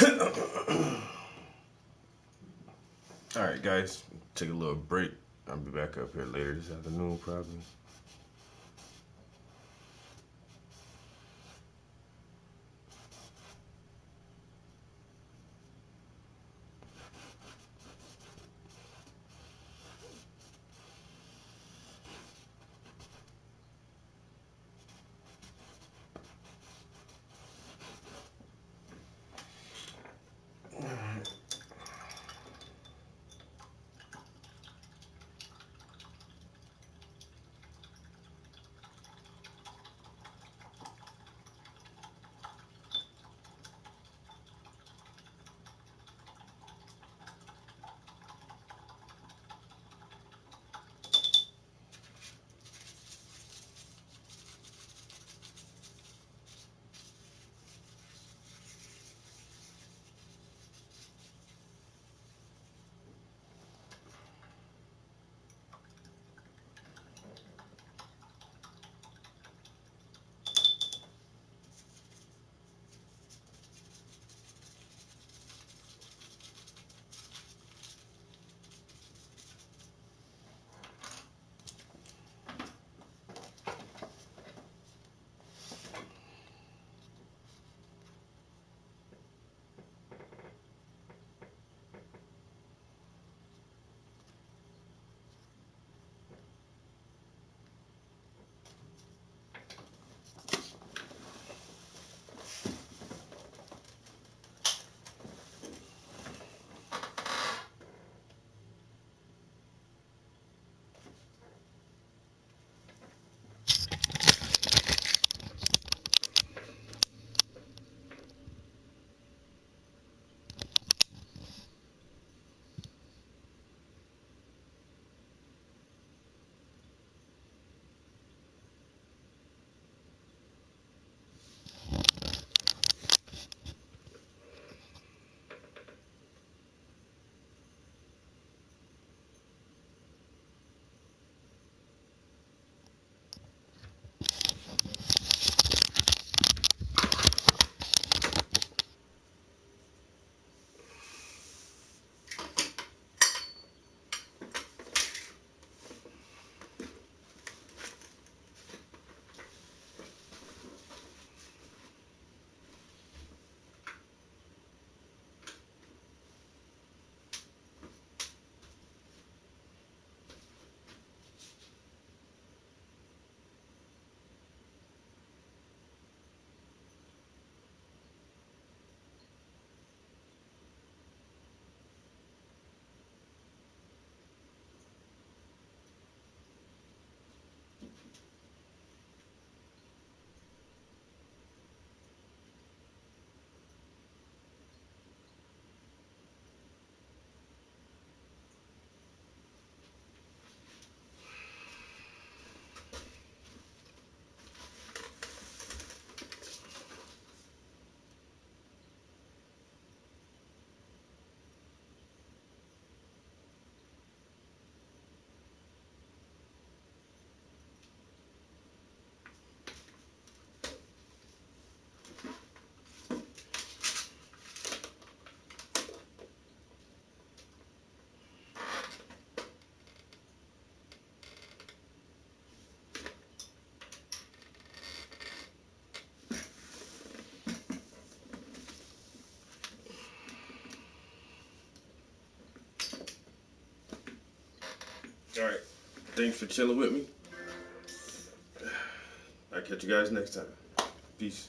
right, guys, take a little break. I'll be back up here later this afternoon, probably. All right. Thanks for chilling with me. I'll catch you guys next time. Peace.